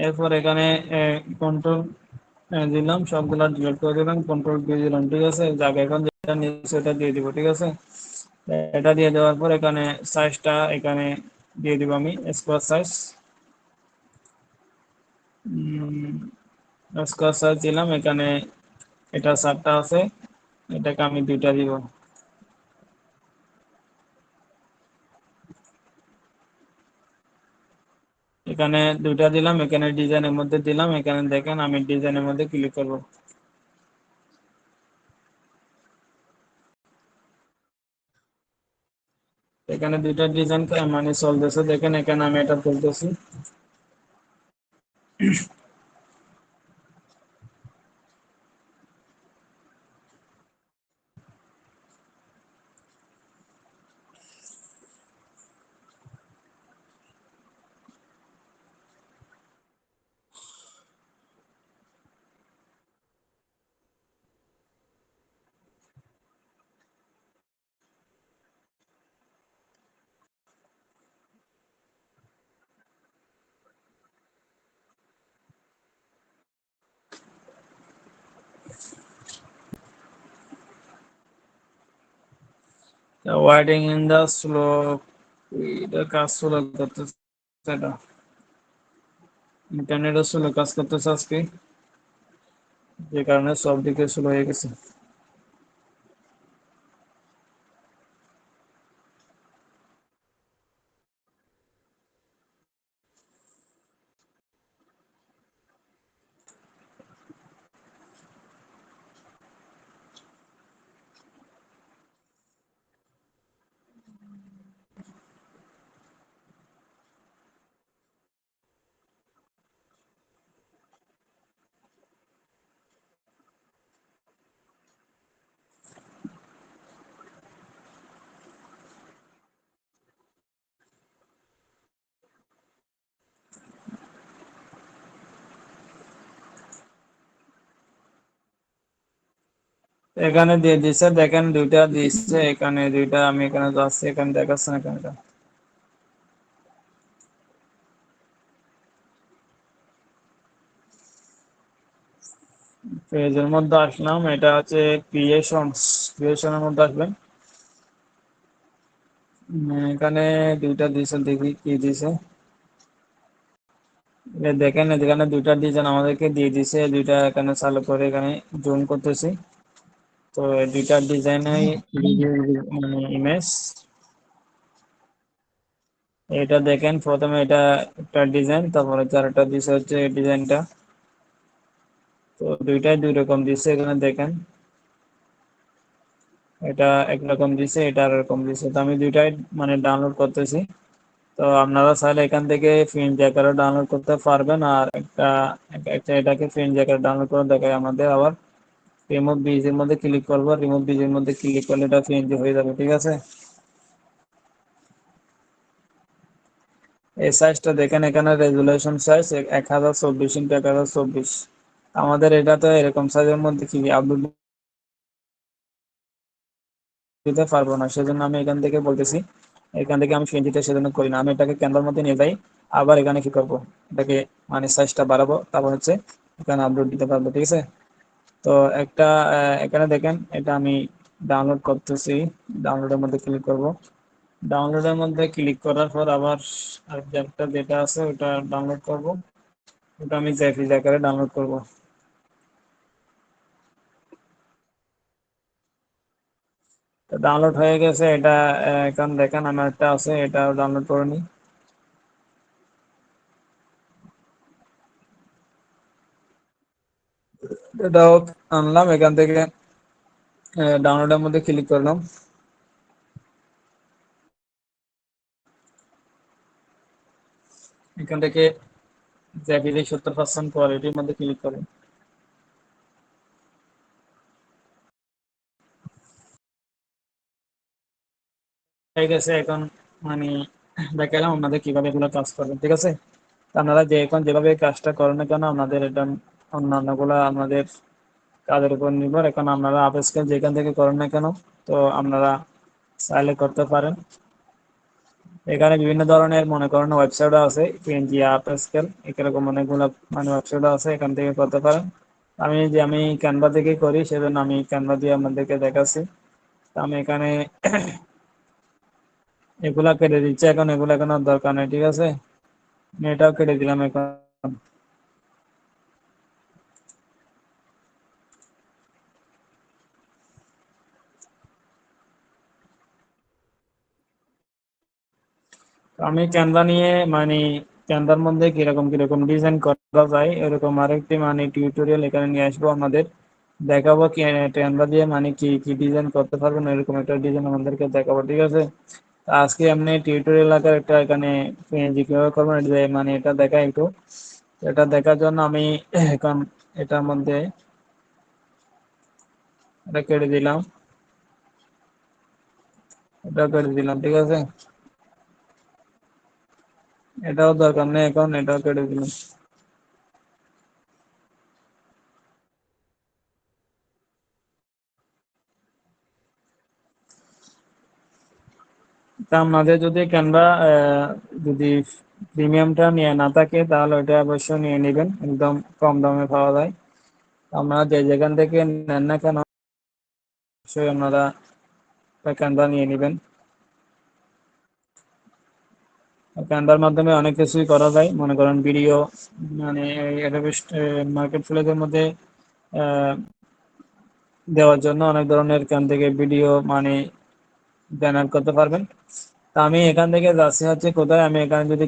এরপর এখানে কন্ট্রোল দিলাম, সবগুলা ডিলিট করে দিলাম, কন্ট্রোল দিয়ে দিলাম, ঠিক আছে? যাকে এখন যেটা নিচ্ছে ওটা দিয়ে দিব, ঠিক আছে? এটা দিয়ে দেওয়ার পর এখানে সাইজটা এখানে দিয়ে দিব আমি স্কোয়ার সাইজ। স্কোয়ার সাইজ দিলাম। এখানে এটা 7টা আছে, এটাকে আমি 2টা দিব। এখানে 2টা দিলাম, এখানে ডিজাইনের মধ্যে দিলাম। এখানে দেখেন আমি ডিজাইনের মধ্যে ক্লিক করব। এখানে 2টা ডিজাইন মানে চলতেছে, দেখেন এখানে আমি এটা বলতেছি। ওয়াইডিং ইন দা স্লো, এটা কাজ স্লো করতেছে। এটা ইন্টারনেটও স্লো কাজ করতেছে আজকে, যে কারণে সব দিকে স্লো হয়ে গেছে। এখানে দিয়ে দিচ্ছে, দেখেন 2টা দিচ্ছে। এখানে 2টা আমি এখানে যাচ্ছি, এখানে দেখাচ্ছে না এখানে। পেজের মধ্যে আসলাম, এটা হচ্ছে ক্রিয়েশনের মধ্যে আসবেন। এখানে 2টা দিয়েছে, দেখি কি দিয়েছে। দেখেন এখানে 2টা ডিজাইন আমাদেরকে দিয়ে দিছে। 2টা এখানে চালু করে এখানে জুম করতেছি। তো 2টা ডিজাইনে মানে ইমেজ, এটা দেখেন প্রথমে এটা একটা ডিজাইন, তারপরে চারটা দিছে হচ্ছে এই ডিজাইনটা। তো 2টাই 2 রকম দিছে। এখানে দেখেন এটা একরকম দিছে, এটা আর এরকম দিছে। তো আমি 2টাই মানে ডাউনলোড করতেছি। তো আপনারা চাইলে এখান থেকে প্রিন্ট আকারে ডাউনলোড করতে পারবেন, আর একটা এটাকে প্রিন্ট আকারে ডাউনলোড করে দেখায় আমাদের। আবার রিমুভ বিজের মধ্যে ক্লিক করবো, রিমুভ বিজের মধ্যে ক্লিক করলে এটা পিএনজি হয়ে যাবে, ঠিক আছে? এই সাইজটা দেখেন, এখানে রেজুলেশন সাইজ 1024 x 1024। আমাদের এটা তো এরকম সাইজের মধ্যে কি আপলোড দিতে পারবো না, সেজন্য আমি এখান থেকে বলতেছি। এখান থেকে আমি পিএনজিটা সেজন্য করি না, আমি এটাকে ক্যানভার মধ্যে নিয়ে যাই। আবার এখানে কি করবো, এটাকে মানে সাইজটা বাড়াবো, তারপর হচ্ছে এখানে আপলোড দিতে পারবো, ঠিক আছে? তো একটা এখানে দেখেন এটা আমি ডাউনলোড করতেছি, ডাউনলোডের মধ্যে ক্লিক করব। ডাউনলোডের মধ্যে ক্লিক করার পর আবার আরেকটা যেটা আছে ওটা ডাউনলোড করব। ওটা আমি জেপিজি আকারে ডাউনলোড করব। ডাউনলোড হয়ে গেছে এটা। এখন দেখেন আমার একটা আছে, এটা ডাউনলোড করে নিই। এটাও আনলাম এখান থেকে, ডাউনলোডের মধ্যে ক্লিক করলাম। এখান থেকে জেপিজি 70% কোয়ালিটির মধ্যে ক্লিক করেন। হয়ে গেছে এখন। মানে দেখালাম আপনাদের কিভাবে এগুলো কাজ করবেন, ঠিক আছে। তো আপনারা যে এখন যেভাবে কাজটা করেন না কেন, আপনাদের এটা অন্যান্য গুলা আমাদের কাজের উপর নির্ভর। এখন আপনারা আপ স্কেল যেখান থেকে করেন না কেন, তো আপনারা চাইলে করতে পারেন। এখানে বিভিন্ন ধরনের মনে করেন ওয়েবসাইট আছে, পিএনজি আপ স্কেল এরকম অনেকগুলো মানে ওয়েবসাইট আছে, এখান থেকে করতে পারেন। আমি ক্যানভা থেকে করি, সেজন্য আমি ক্যানভা দিয়ে আপনাদেরকে দেখাচ্ছি। তো আমি এখানে এগুলা কেটে দিচ্ছি, এখন এগুলো এখন আর দরকার নেই, ঠিক আছে। আমি এটাও কেটে দিলাম এখন। আমি ক্যানভা নিয়ে মানে ক্যানভার মধ্যে কিরকম কিরকম ডিজাইন করা যায় এরকম আরেকটি মানে টিউটোরিয়াল এখানে নিয়ে আসবো আমাদের, দেখাবো কি ক্যানভা দিয়ে মানে কি কি ডিজাইন করতে পারবেন, এরকম একটা ডিজাইন আমাদেরকে দেখাবো, ঠিক আছে। আজকে এমনি টিউটোরিয়াল আকার একটা এখানে PNG কিভাবে করবেন মানে এটা দেখা একটু। এটা দেখার জন্য আমি এখন এটার মধ্যে এটা কেটে দিলাম, এটা কেটে দিলাম, ঠিক আছে। এটাও দরকার নেই, এখন এটাও কেটে দিলাম। তা আপনাদের যদি ক্যানভা যদি প্রিমিয়ামটা নিয়ে না থাকে তাহলে ওটা অবশ্যই নিয়ে নেবেন, একদম কম দামে পাওয়া যায়। আপনারা যে যেখান থেকে নেন না কেন অবশ্যই আপনারা ক্যানভা নিয়ে নেবেন। ক্যানভার মাধ্যমে অনেক কিছুই করা যায়, মনে করেন ভিডিও মানে মার্কেট প্লেসের মধ্যে আহ, দেওয়ার জন্য অনেক ধরনের এখান থেকে ভিডিও মানে জেনারেট করতে পারবেন। তা আমি এখান থেকে যাচ্ছি হচ্ছে কোথায়, আমি এখানে যদি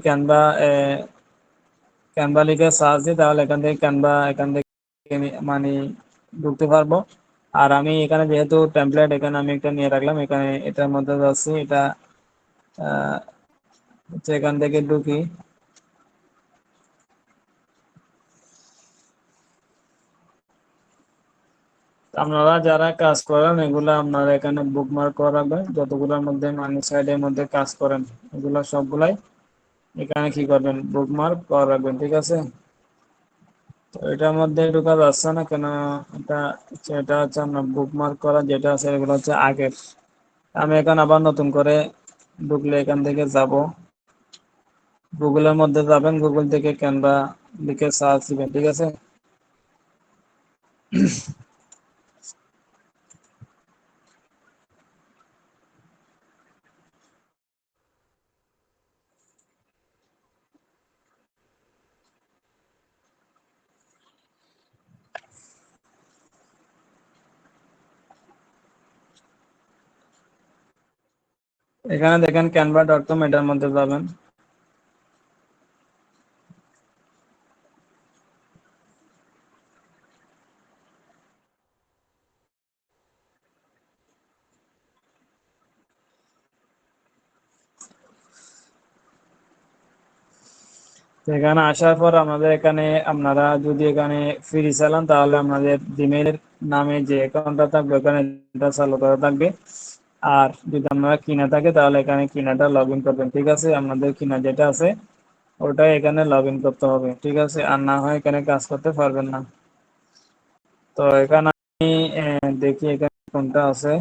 ক্যানভা লিখে সার্চ দিই তাহলে এখান থেকে মানে ঢুকতে পারবো। আর আমি এখানে যেহেতু টেমপ্লেট এখানে আমি একটা নিয়ে রাখলাম, এখানে এটার মধ্যে যাচ্ছি, এটা আহ, হচ্ছে এখান থেকে ঢুকি। আপনারা যারা কাজ করেন এগুলা আপনারা এখানে বুকমার্ক করাবেন, যতগুলোর মধ্যে মানে সাইডের মধ্যে কাজ করেন এগুলা সবগুলাই এখানে কি করবেন, বুকমার্ক করে রাখবেন, ঠিক আছে। তো এটার মধ্যে ঢোকা যাচ্ছে না কেন, এটা এটা হচ্ছে আপনার বুকমার্ক করা যেটা আছে এগুলো হচ্ছে আগের। আমি এখন আবার নতুন করে ঢুকলে এখান থেকে যাব, গুগলের মধ্যে যাবেন, গুগল থেকে ক্যানভা লিখে সার্চ দিবেন, ঠিক আছে। এখানে দেখেন canva.com, এটার মধ্যে যাবেন। এখানে আসার পর আমাদের এখানে আপনারা যদি এখানে ফ্রি চালান তাহলে আপনাদের জিমেইলের নামে যে অ্যাকাউন্টটা থাকবে ওখানে এটা চালু করা থাকবে। আর যদি আপনারা কিনা থাকে তাহলে এখানে কিনাটা লগ ইন করবেন, ঠিক আছে। আপনাদের কিনা যেটা আছে ওটাই এখানে লগ ইন করতে হবে, ঠিক আছে। আর না হয় এখানে কাজ করতে পারবেন না। তো এখানে আমি দেখি এখানে কোনটা আছে।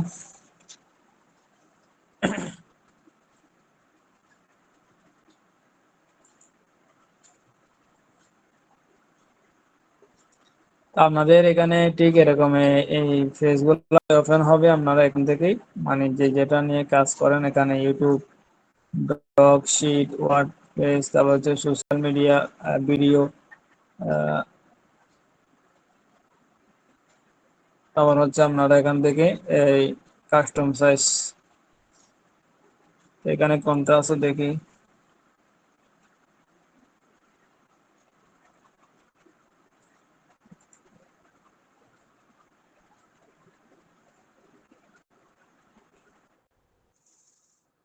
আপনাদের এখানে ঠিক এরকম এই ফেসবুক ওপেন হবে, আপনারা এখান থেকেই মানে যে যেটা নিয়ে কাজ করেন এখানে ইউটিউব ডক শিট, ওয়ার্ডপ্রেস, তারপর হচ্ছে সোশ্যাল মিডিয়া, ভিডিও, তারপর হচ্ছে আপনারা এখান থেকে এই কাস্টম সাইজ এখানে কোনটা আছে দেখি।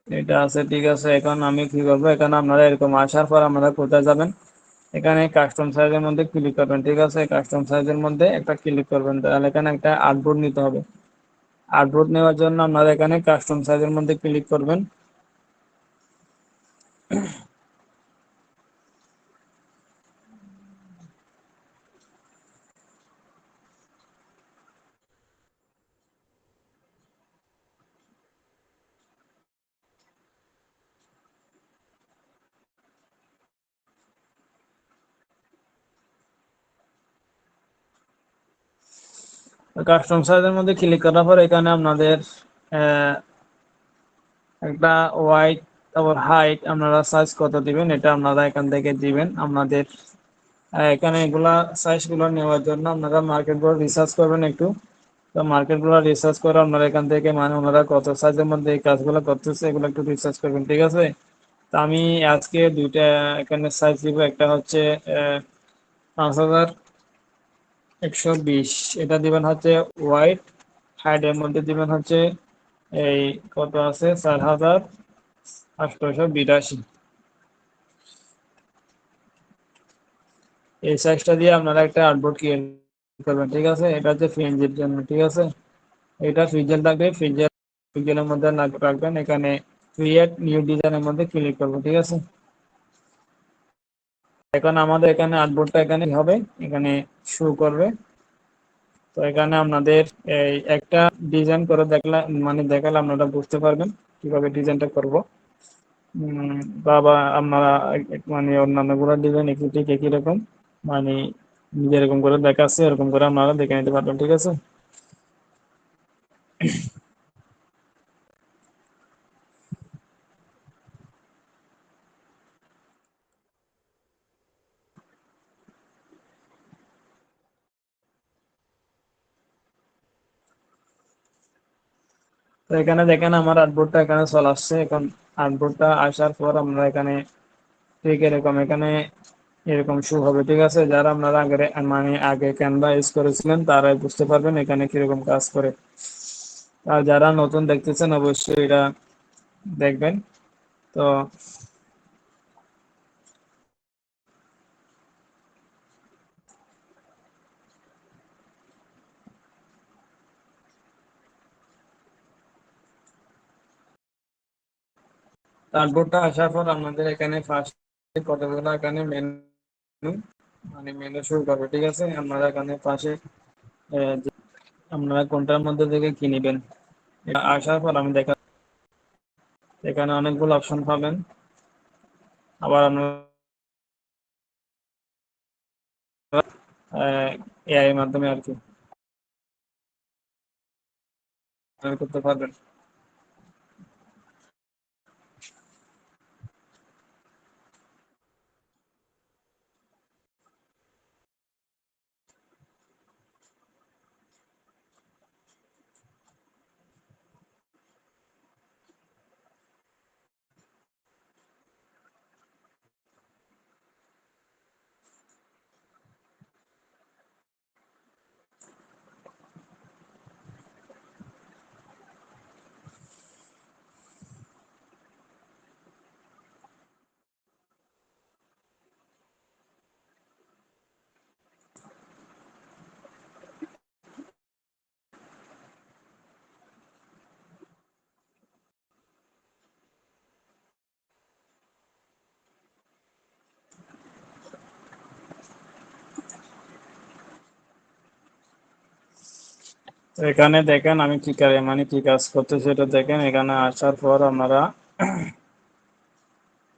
এটা আছে, ঠিক আছে। এখন আমি কি করবো, এখানে আপনারা এরকম আসার পর আপনারা কোথায় যাবেন, এখানে কাস্টম সাইজের মধ্যে ক্লিক করবেন, ঠিক আছে। কাস্টম সাইজের মধ্যে একটা ক্লিক করবেন, তাহলে এখানে একটা আর্টবোর্ড নিতে হবে। আর্টবোর্ড নেওয়ার জন্য আপনারা এখানে কাস্টম সাইজের মধ্যে ক্লিক করবেন। কাস্টম সাইজের মধ্যে ক্লিক করার পর এখানে আপনাদের একটা ওয়াইড, তারপর হাইট আপনারা সাইজ কত দিবেন এটা আপনারা এখান থেকে দিবেন আপনাদের। এখানে এগুলা সাইজ গুলো নেওয়ার জন্য আপনারা মার্কেট গুলো রিসার্চ করবেন একটু। তো মার্কেট গুলো রিসার্চ করে আপনারা এখান থেকে মানে ওনারা কত সাইজের মধ্যে এই কাজগুলো করতেছে এগুলো একটু রিসার্চ করবেন, ঠিক আছে। তো আমি আজকে দুইটা এখানে সাইজ দিব, একটা হচ্ছে 5120, এটা দিবেন হচ্ছে হোয়াইট। হাইটের মধ্যে দিবেন হচ্ছে এই কত আছে 4882। এই সাইজটা দিয়ে আপনারা একটা আর্টবোর্ড ক্রিয়েট করবেন, ঠিক আছে। এটা হচ্ছে ফ্রিজের জন্য, ঠিক আছে। এটা ফ্রিজের লাগবে, ফ্রিজের মধ্যে রাখবেন। এখানে ক্রিয়েট নিউ ডিজাইনের মধ্যে ক্লিক করবেন, ঠিক আছে। এখন আমাদের এখানে আর্টবোর্ডটা এখানে হবে, এখানে শো করবে। তো এখানে আপনাদের এই একটা ডিজাইন করে মানে দেখালে আপনারা বুঝতে পারবেন কিভাবে ডিজাইনটা করব। বাবা আপনারা মানে অন্যান্য গুলো ডিজাইন একটু ঠিক একই রকম, মানে যেরকম করে দেখাচ্ছে এরকম করে আপনারা দেখে নিতে পারবেন, ঠিক আছে। তো এখানে দেখেন আমার আর্টবোর্ডটা এখানে চলে আসছে। এখন আর্টবোর্ডটা আসার পর আমরা এখানে ঠিক এরকম এখানে এরকম শো হবে, ঠিক আছে। যারা আপনারা আগে মানে আগে ক্যানভা ইউজ করেছিলেন তারাই বুঝতে পারবেন এখানে কিরকম কাজ করে। আর যারা নতুন দেখতেছেন অবশ্যই এটা দেখবেন। তো আর্টবোর্ডটা আসার পর আপনাদের এখানে ফার্স্ট কতগুলো এখানে মেনু, মানে মেনু শুরু করবে, ঠিক আছে। আপনারা এখানে পাশে আপনারা কোনটার মধ্যে থেকে কি নিবেন এটা আসার পর আমি দেখা, এখানে অনেকগুলো অপশন পাবেন। আবার আপনারা এআই এর মাধ্যমে আর কি করতে পারবেন। তো এখানে দেখেন আমি কি মানে কি কাজ করতেছি এটা দেখেন। এখানে আসার পর আপনারা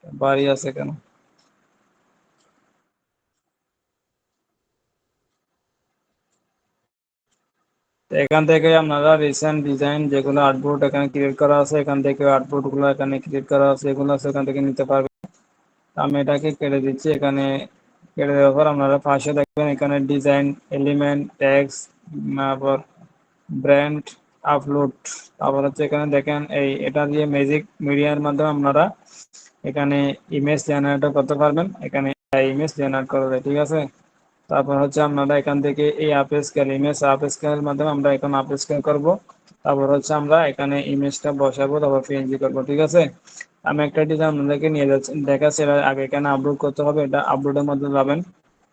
বাড়ি আছে কেন, এখান থেকে আপনারা রিসেন্ট ডিজাইন যেগুলো আর্টবোর্ড এখানে ক্রিয়েট করা আছে, এখান থেকে আর্টবোর্ড গুলো এখানে ক্রিয়েট করা আছে, এগুলো আছে এখান থেকে নিতে পারবেন। আমি এটাকে কেটে দিচ্ছি। এখানে কেটে দেওয়ার পর আপনারা পাশে দেখবেন এখানে ডিজাইন এলিমেন্ট ট্যাক্স, তারপর ব্র্যান্ড আপলোড, তারপর হচ্ছে এখানে দেখেন এটা দিয়ে ম্যাজিক মিডিয়ার মাধ্যমে আপনারা এখানে ইমেজ জেনারেট করতে পারবেন। এখানে ইমেজ জেনারেট করবে, ঠিক আছে। তারপর হচ্ছে আপনারা এখান থেকে এই আপ স্কেল ইমেজ আপ স্কেলের মাধ্যমে আমরা এখন আপ স্কেল করবো। তারপর হচ্ছে আমরা এখানে ইমেজটা বসাবো, তারপর পিএনজি করবো, ঠিক আছে। আমি একটা ডিজাইন আপনাদেরকে নিয়ে যাচ্ছি, দেখাচ্ছি। এর আগে এখানে আপলোড করতে হবে, এটা আপলোডের মধ্যে যাবেন,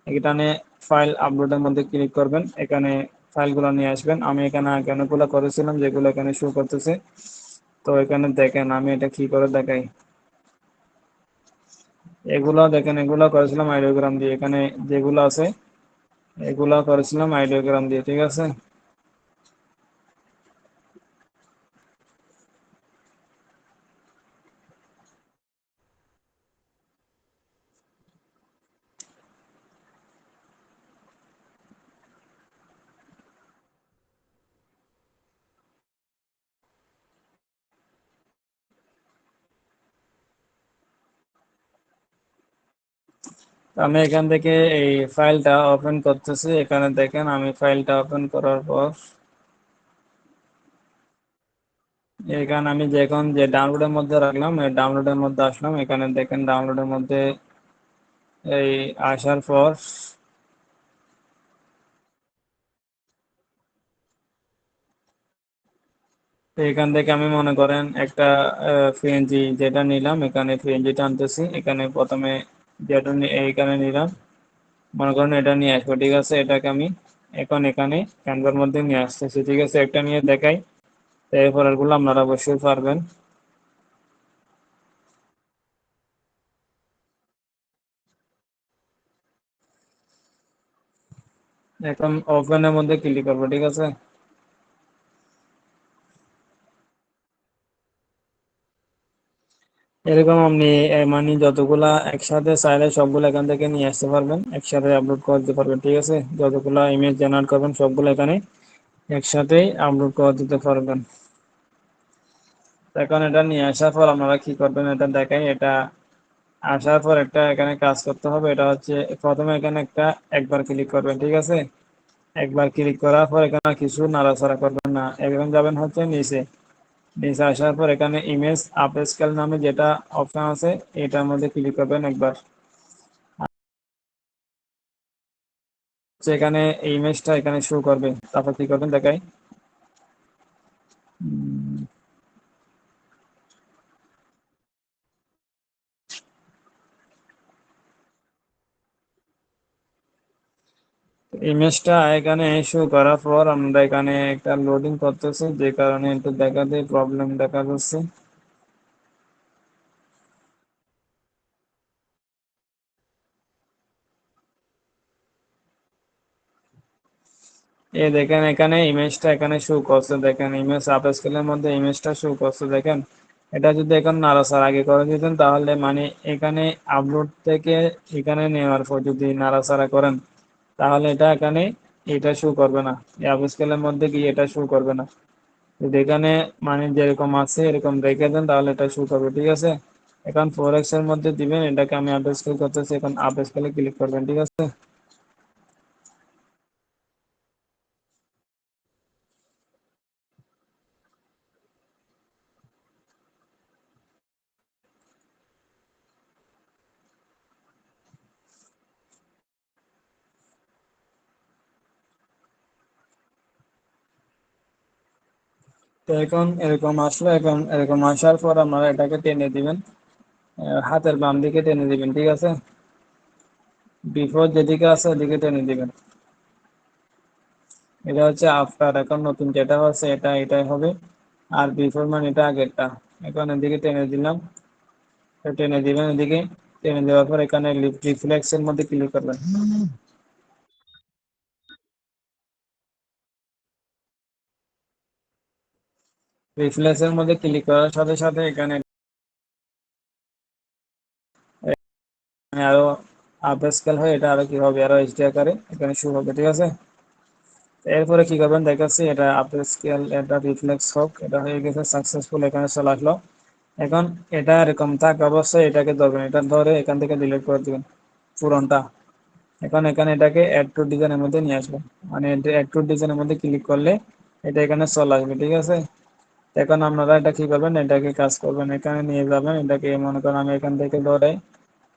এখানে ফাইল আপলোডের মধ্যে ক্লিক করবেন, এখানে ফাইলগুলো নিয়ে আসবেন। আমি এখানে অনেকগুলো করেছিলাম যেগুলো এখানে শো করতেছে। তো এখানে দেখেন আমি এটা কি করে দেখাই। এগুলো দেখেন, এগুলো করেছিলাম আইডিওগ্রাম দিয়ে, এখানে যেগুলো আছে এগুলা করেছিলাম আইডিওগ্রাম দিয়ে, ঠিক আছে। আমি এখান থেকে এই ফাইলটা ওপেন করতেছি। এখানে দেখেন আমি ফাইলটা ওপেন করার পর এখানে আমি যখন যে ডাউনলোডের মধ্যে রাখলাম, এই ডাউনলোডের মধ্যে আসলাম। এখানে দেখেন ডাউনলোডের মধ্যে এই আসার পর এখান থেকে আমি মনে করেন একটা পিএনজি যেটা নিলাম, এখানে পিএনজিটা আনতেছি। এখানে প্রথমে যেটা এইখানে নিলাম, মনে করেন এটা নিয়ে আসবো, ঠিক আছে। এটাকে আমি এখন এখানে ক্যানভার মধ্যে নিয়ে আসতেছি, ঠিক আছে। একটা নিয়ে দেখাই, এরপরের গুলো আপনারা অবশ্যই পারবেন। এখন ওপেনের মধ্যে ক্লিক করবো, ঠিক আছে। এরকম আপনি মানে যতগুলা একসাথে চাইলে সবগুলো এখান থেকে নিয়ে আসতে পারবেন, একসাথে আপলোড করতে পারবেন, ঠিক আছে। যতগুলা ইমেজ জেনারেট করবেন সবগুলো এখানে একসাথেই আপলোড করে দিতে পারবেন। এখন এটা নিয়ে আসার পর আপনারা কি করবেন এটা দেখাই। এটা আসার পর একটা এখানে কাজ করতে হবে, এটা হচ্ছে প্রথমে এখানে একবার ক্লিক করবেন, ঠিক আছে। একবার ক্লিক করার পর এখানে কিছু নাড়াচাড়া করবেন না, একদম যাবেন হচ্ছে নিচে। নিচে আসার পর এখানে ইমেজ আপ স্কেল নামে যেটা অপশন আছে এটার মধ্যে ক্লিক করবেন একবার। এখানে এই ইমেজটা এখানে শো করবে, তারপর কি করবেন দেখাই। ইমেজটা এখানে শো করার পর আমরা এখানে একটা লোডিং করতেছি, যে কারণে একটু দেখাতে প্রবলেম দেখা যাচ্ছে। এই দেখেন এখানে ইমেজটা এখানে শো করছে, দেখেন ইমেজ আপ স্কেলের মধ্যে ইমেজটা শো করছে, দেখেন। এটা যদি এখন নাড়াচাড়া আগে করে দিতেন তাহলে মানে এখানে আপলোড থেকে এখানে নেওয়ার পর যদি নাড়াচাড়া করেন তাহলে এটা এখানে এটা শো করবে না, আপ স্কেলের মধ্যে গিয়ে এটা শো করবে না। যদি এখানে মানে যেরকম আছে এরকম রেখে দেন তাহলে এটা শো করবে, ঠিক আছে। এখন 4x এর মধ্যে দিবেন, এটাকে আমি আপ স্কেল করতেছি, এখন আপ স্কেলে ক্লিক করবেন, ঠিক আছে। তো এখন এরকম আসলো, এখন এরকম আসার পর আপনারা এটাকে টেনে দিবেন, হাতের বাম দিকে টেনে দিবেন, ঠিক আছে। বিফোর যেদিকে আছে ওদিকে টেনে দিবেন। এটা হচ্ছে আফটার, এখন নতুন যেটা হচ্ছে এটা এটাই হবে। আর বিফোর মানে এটা আগেরটা। এখন এদিকে টেনে দিলাম, তো টেনে দিবেন এদিকে। টেনে দেওয়ার পর এখানে রিফ্লেক্স এর মধ্যে ক্লিক করবেন। রিফ্লেক্স এর মধ্যে ক্লিক করার সাথে সাথে এখানে আরো আপ স্কেল হয়, এটা আরো কি হবে, আরো এইচডি আকারে এখানে শুরু হবে, ঠিক আছে। এরপরে কি করবেন দেখাচ্ছি, এটা আপডেট স্কেল, এটা রিফ্লেক্স হোক, এটা হয়ে গেছে সাকসেসফুল, এখানে চলে আসলো। এখন এটা এরকম থাক অবশ্যই, এটাকে ধরবেন, এটা ধরে এখান থেকে ডিলিট করে দিবেন পুরনটা। এখন এখানে এটাকে অ্যাড টু ডিজাইনের মধ্যে নিয়ে আসবেন, মানে অ্যাড টু ডিজাইনের মধ্যে ক্লিক করলে এটা এখানে চলে আসবে, ঠিক আছে। এখন আপনারা এটা কি করবেন, এটাকে কাজ করবেন, এখানে নিয়ে যাবেন, এটাকে মনে করেন আমি এখান থেকে ধরে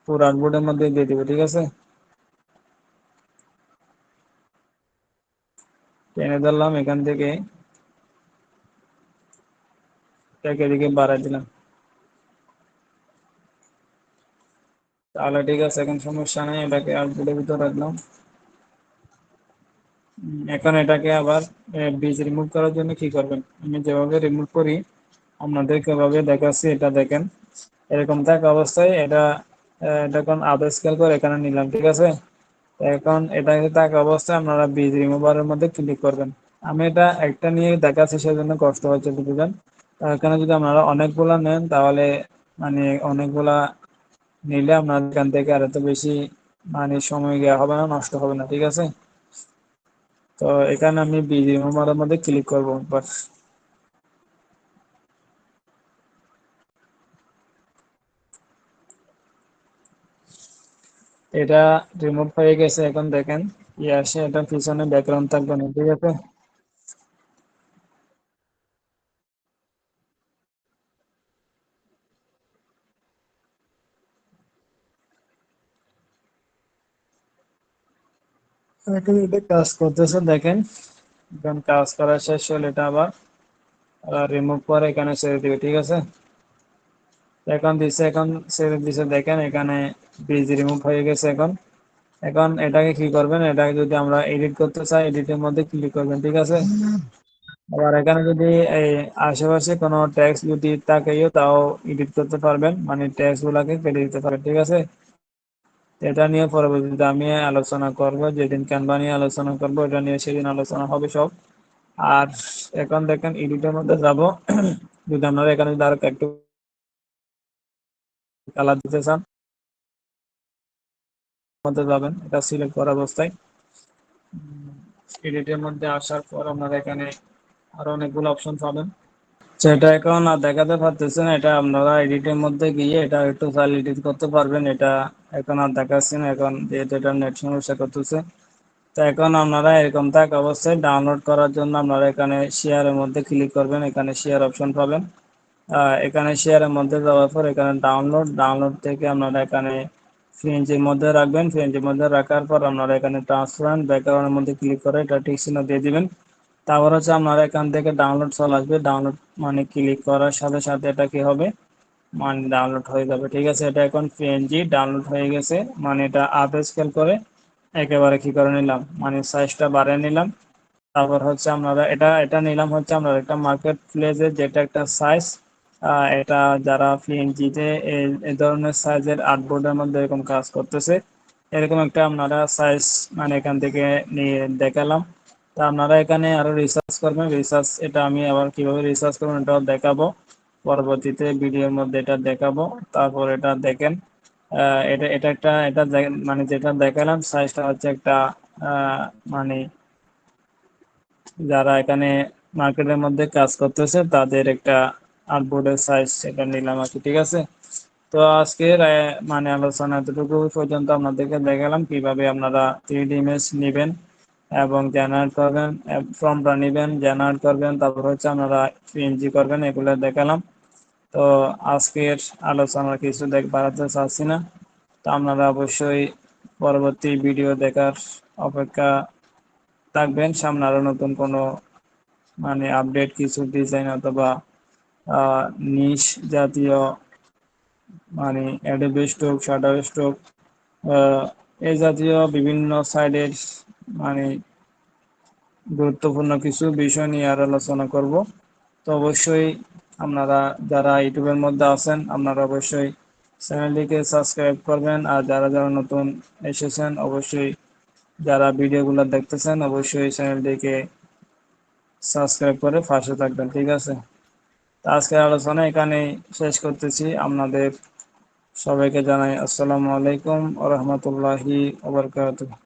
পুরো আর্টবোর্ডের মধ্যে দিয়ে দিব, ঠিক আছে। টেনে ধরলাম এখান থেকে, এটাকে এদিকে বাড়াই দিলাম, তাহলে ঠিক আছে, এখন সমস্যা নেই, এটাকে আর্টবোর্ডের ভিতরে রাখলাম। এখন এটাকে আবার বীজ রিমুভ করার জন্য কি করবেন, আমি যেভাবে রিমুভ করি আপনাদেরকে এভাবে দেখাচ্ছি, এটা দেখেন এরকম থাকা অবস্থায় এটা এটা এখন আবার স্কেল করে এখানে নিলাম, ঠিক আছে। এখন এটা থাকা অবস্থায় আপনারা বীজ রিমুভারের মধ্যে ক্লিক করবেন। আমি এটা একটা নিয়ে দেখাচ্ছি সেজন্য কষ্ট হচ্ছে বুঝলেন। এখানে যদি আপনারা অনেকগুলা নেন তাহলে মানে অনেকগুলা নিলে আপনার এখান থেকে আর এত বেশি মানে সময় দেওয়া হবে না, নষ্ট হবে না, ঠিক আছে। তো এখানে আমি বীজ রিমুভারের মধ্যে ক্লিক করবো বাস। এটা রিমুভ হয়ে গেছে, এখন দেখেন কি আসে, এটা পিছনে ব্যাকগ্রাউন্ড থাকবে না, ঠিক আছে। এখন এটা কাজ করতেছে দেখেন, এখন কাজ করা শেষ হলে এটা আবার রিমুভ করে এখানে ছেড়ে দিবে, ঠিক আছে। এখন দিছে, এখন ছেড়ে দিছে দেখেন এখানে বীজ রিমুভ হয়ে গেছে। এখন এখন এটাকে কি করবেন, এটাকে যদি আমরা এডিট করতে চাই এডিটের মধ্যে ক্লিক করবেন, ঠিক আছে। আবার এখানে যদি এই আশেপাশে কোনো ট্যাক্স যদি থাকেও তাও এডিট করতে পারবেন, মানে ট্যাক্স গুলাকে কেটে দিতে পারবেন, ঠিক আছে। এটা নিয়ে পরবর্তীতে আমি আলোচনা করব, যেদিন ক্যানভা নিয়ে আলোচনা করব এটা নিয়ে সেদিন আলোচনা হবে সব। আর এখন দেখেন এডিটের মধ্যে যাব, যদি আপনারা এখানে যদি আরো একটু কালার দিতে চান মধ্যে যাবেন, এটা সিলেক্ট করা অবস্থায় এডিটের মধ্যে আসার পর আপনারা এখানে আরো অনেকগুলো অপশন পাবেন। সেটা এখন আর দেখাতে পারতেছেন, এটা আপনারা এডিটের মধ্যে গিয়ে এটা একটু ফাইল এডিট করতে পারবেন, এটা এখন আর দেখাচ্ছি না এখন যেহেতু এটা নেট সমস্যা করতেছে। তো এখন আপনারা এরকম থাকা অবস্থায় ডাউনলোড করার জন্য আপনারা এখানে শেয়ারের মধ্যে ক্লিক করবেন, এখানে শেয়ার অপশন পাবেন। এখানে শেয়ারের মধ্যে যাওয়ার পর এখানে ডাউনলোড থেকে আপনারা এখানে পিএনজির মধ্যে রাখবেন, পিএনজির মধ্যে রাখার পর আপনারা এখানে ট্রান্সপারেন্ট ব্যাকগ্রাউন্ডের মধ্যে ক্লিক করে এটা টিক চিহ্ন দিয়ে দিবেন। তারপর হচ্ছে আপনারা এখান থেকে ডাউনলোড চলে আসবে, ডাউনলোড মানে ক্লিক করার সাথে সাথে এটা কি হবে, মানে ডাউনলোড হয়ে যাবে, ঠিক আছে। এটা এখন পিএনজি ডাউনলোড হয়ে গেছে, মানে এটা আপ স্কেল করে একেবারে কি করে নিলাম, মানে সাইজটা বাড়িয়ে নিলাম। তারপর হচ্ছে আপনারা এটা এটা নিলাম হচ্ছে আপনার একটা মার্কেট প্লেসে, যেটা একটা সাইজ, এটা যারা পিএনজি তে এই ধরনের সাইজের আর্টবোর্ডের মধ্যে এরকম কাজ করতেছে এরকম একটা আপনারা সাইজ মানে এখান থেকে নিয়ে দেখালাম। তা আপনারা এখানে আরো রিসার্চ করবেন, রিসার্চ এটা আমি আবার কিভাবে রিসার্চ করবেন এটাও দেখাবো পরবর্তীতে ভিডিওর মধ্যে, এটা দেখাবো। তারপর এটা দেখেন এটা এটা একটা এটা মানে যেটা দেখালাম সাইজটা হচ্ছে একটা মানে যারা এখানে মার্কেটের মধ্যে কাজ করতেছে তাদের একটা আর্টবোর্ডের সাইজ এটা নিলাম আর কি, ঠিক আছে। তো আজকের মানে আলোচনা এতটুকু পর্যন্ত আপনাদেরকে দেখালাম কিভাবে আপনারা 3D ইমেজ নেবেন এবং জেনারেট করবেন, ফর্মটা নেবেন জেনারেট করবেন, তারপর হচ্ছে আপনারা পিএনজি করবেন, এগুলো দেখালাম। তো আজকের আলোচনা কিছু বাড়াতে চাচ্ছি না। তো আপনারা অবশ্যই পরবর্তী ভিডিও দেখার অপেক্ষা থাকবেন, সামনে আরো নতুন কোনো মানে আপডেট কিছু ডিজাইন অথবা নিশ জাতীয় মানে অ্যাডোবি স্টক, শাটার স্টক, এই জাতীয় বিভিন্ন সাইডের মানে গুরুত্বপূর্ণ কিছু বিষয় নিয়ে আর আলোচনা করব। তো অবশ্যই আপনারা যারা ইউটিউবের মধ্যে আছেন আপনারা অবশ্যই চ্যানেলটিকে সাবস্ক্রাইব করবেন, আর যারা যারা নতুন এসেছেন অবশ্যই যারা ভিডিওগুলো দেখতেছেন অবশ্যই চ্যানেলটিকে সাবস্ক্রাইব করে পাশে থাকবেন, ঠিক আছে। আজকের আলোচনা এখানেই শেষ করতেছি, আপনাদের সবাইকে জানাই আসসালামু আলাইকুম ওয়া রাহমাতুল্লাহি ওয়া বারাকাতুহু।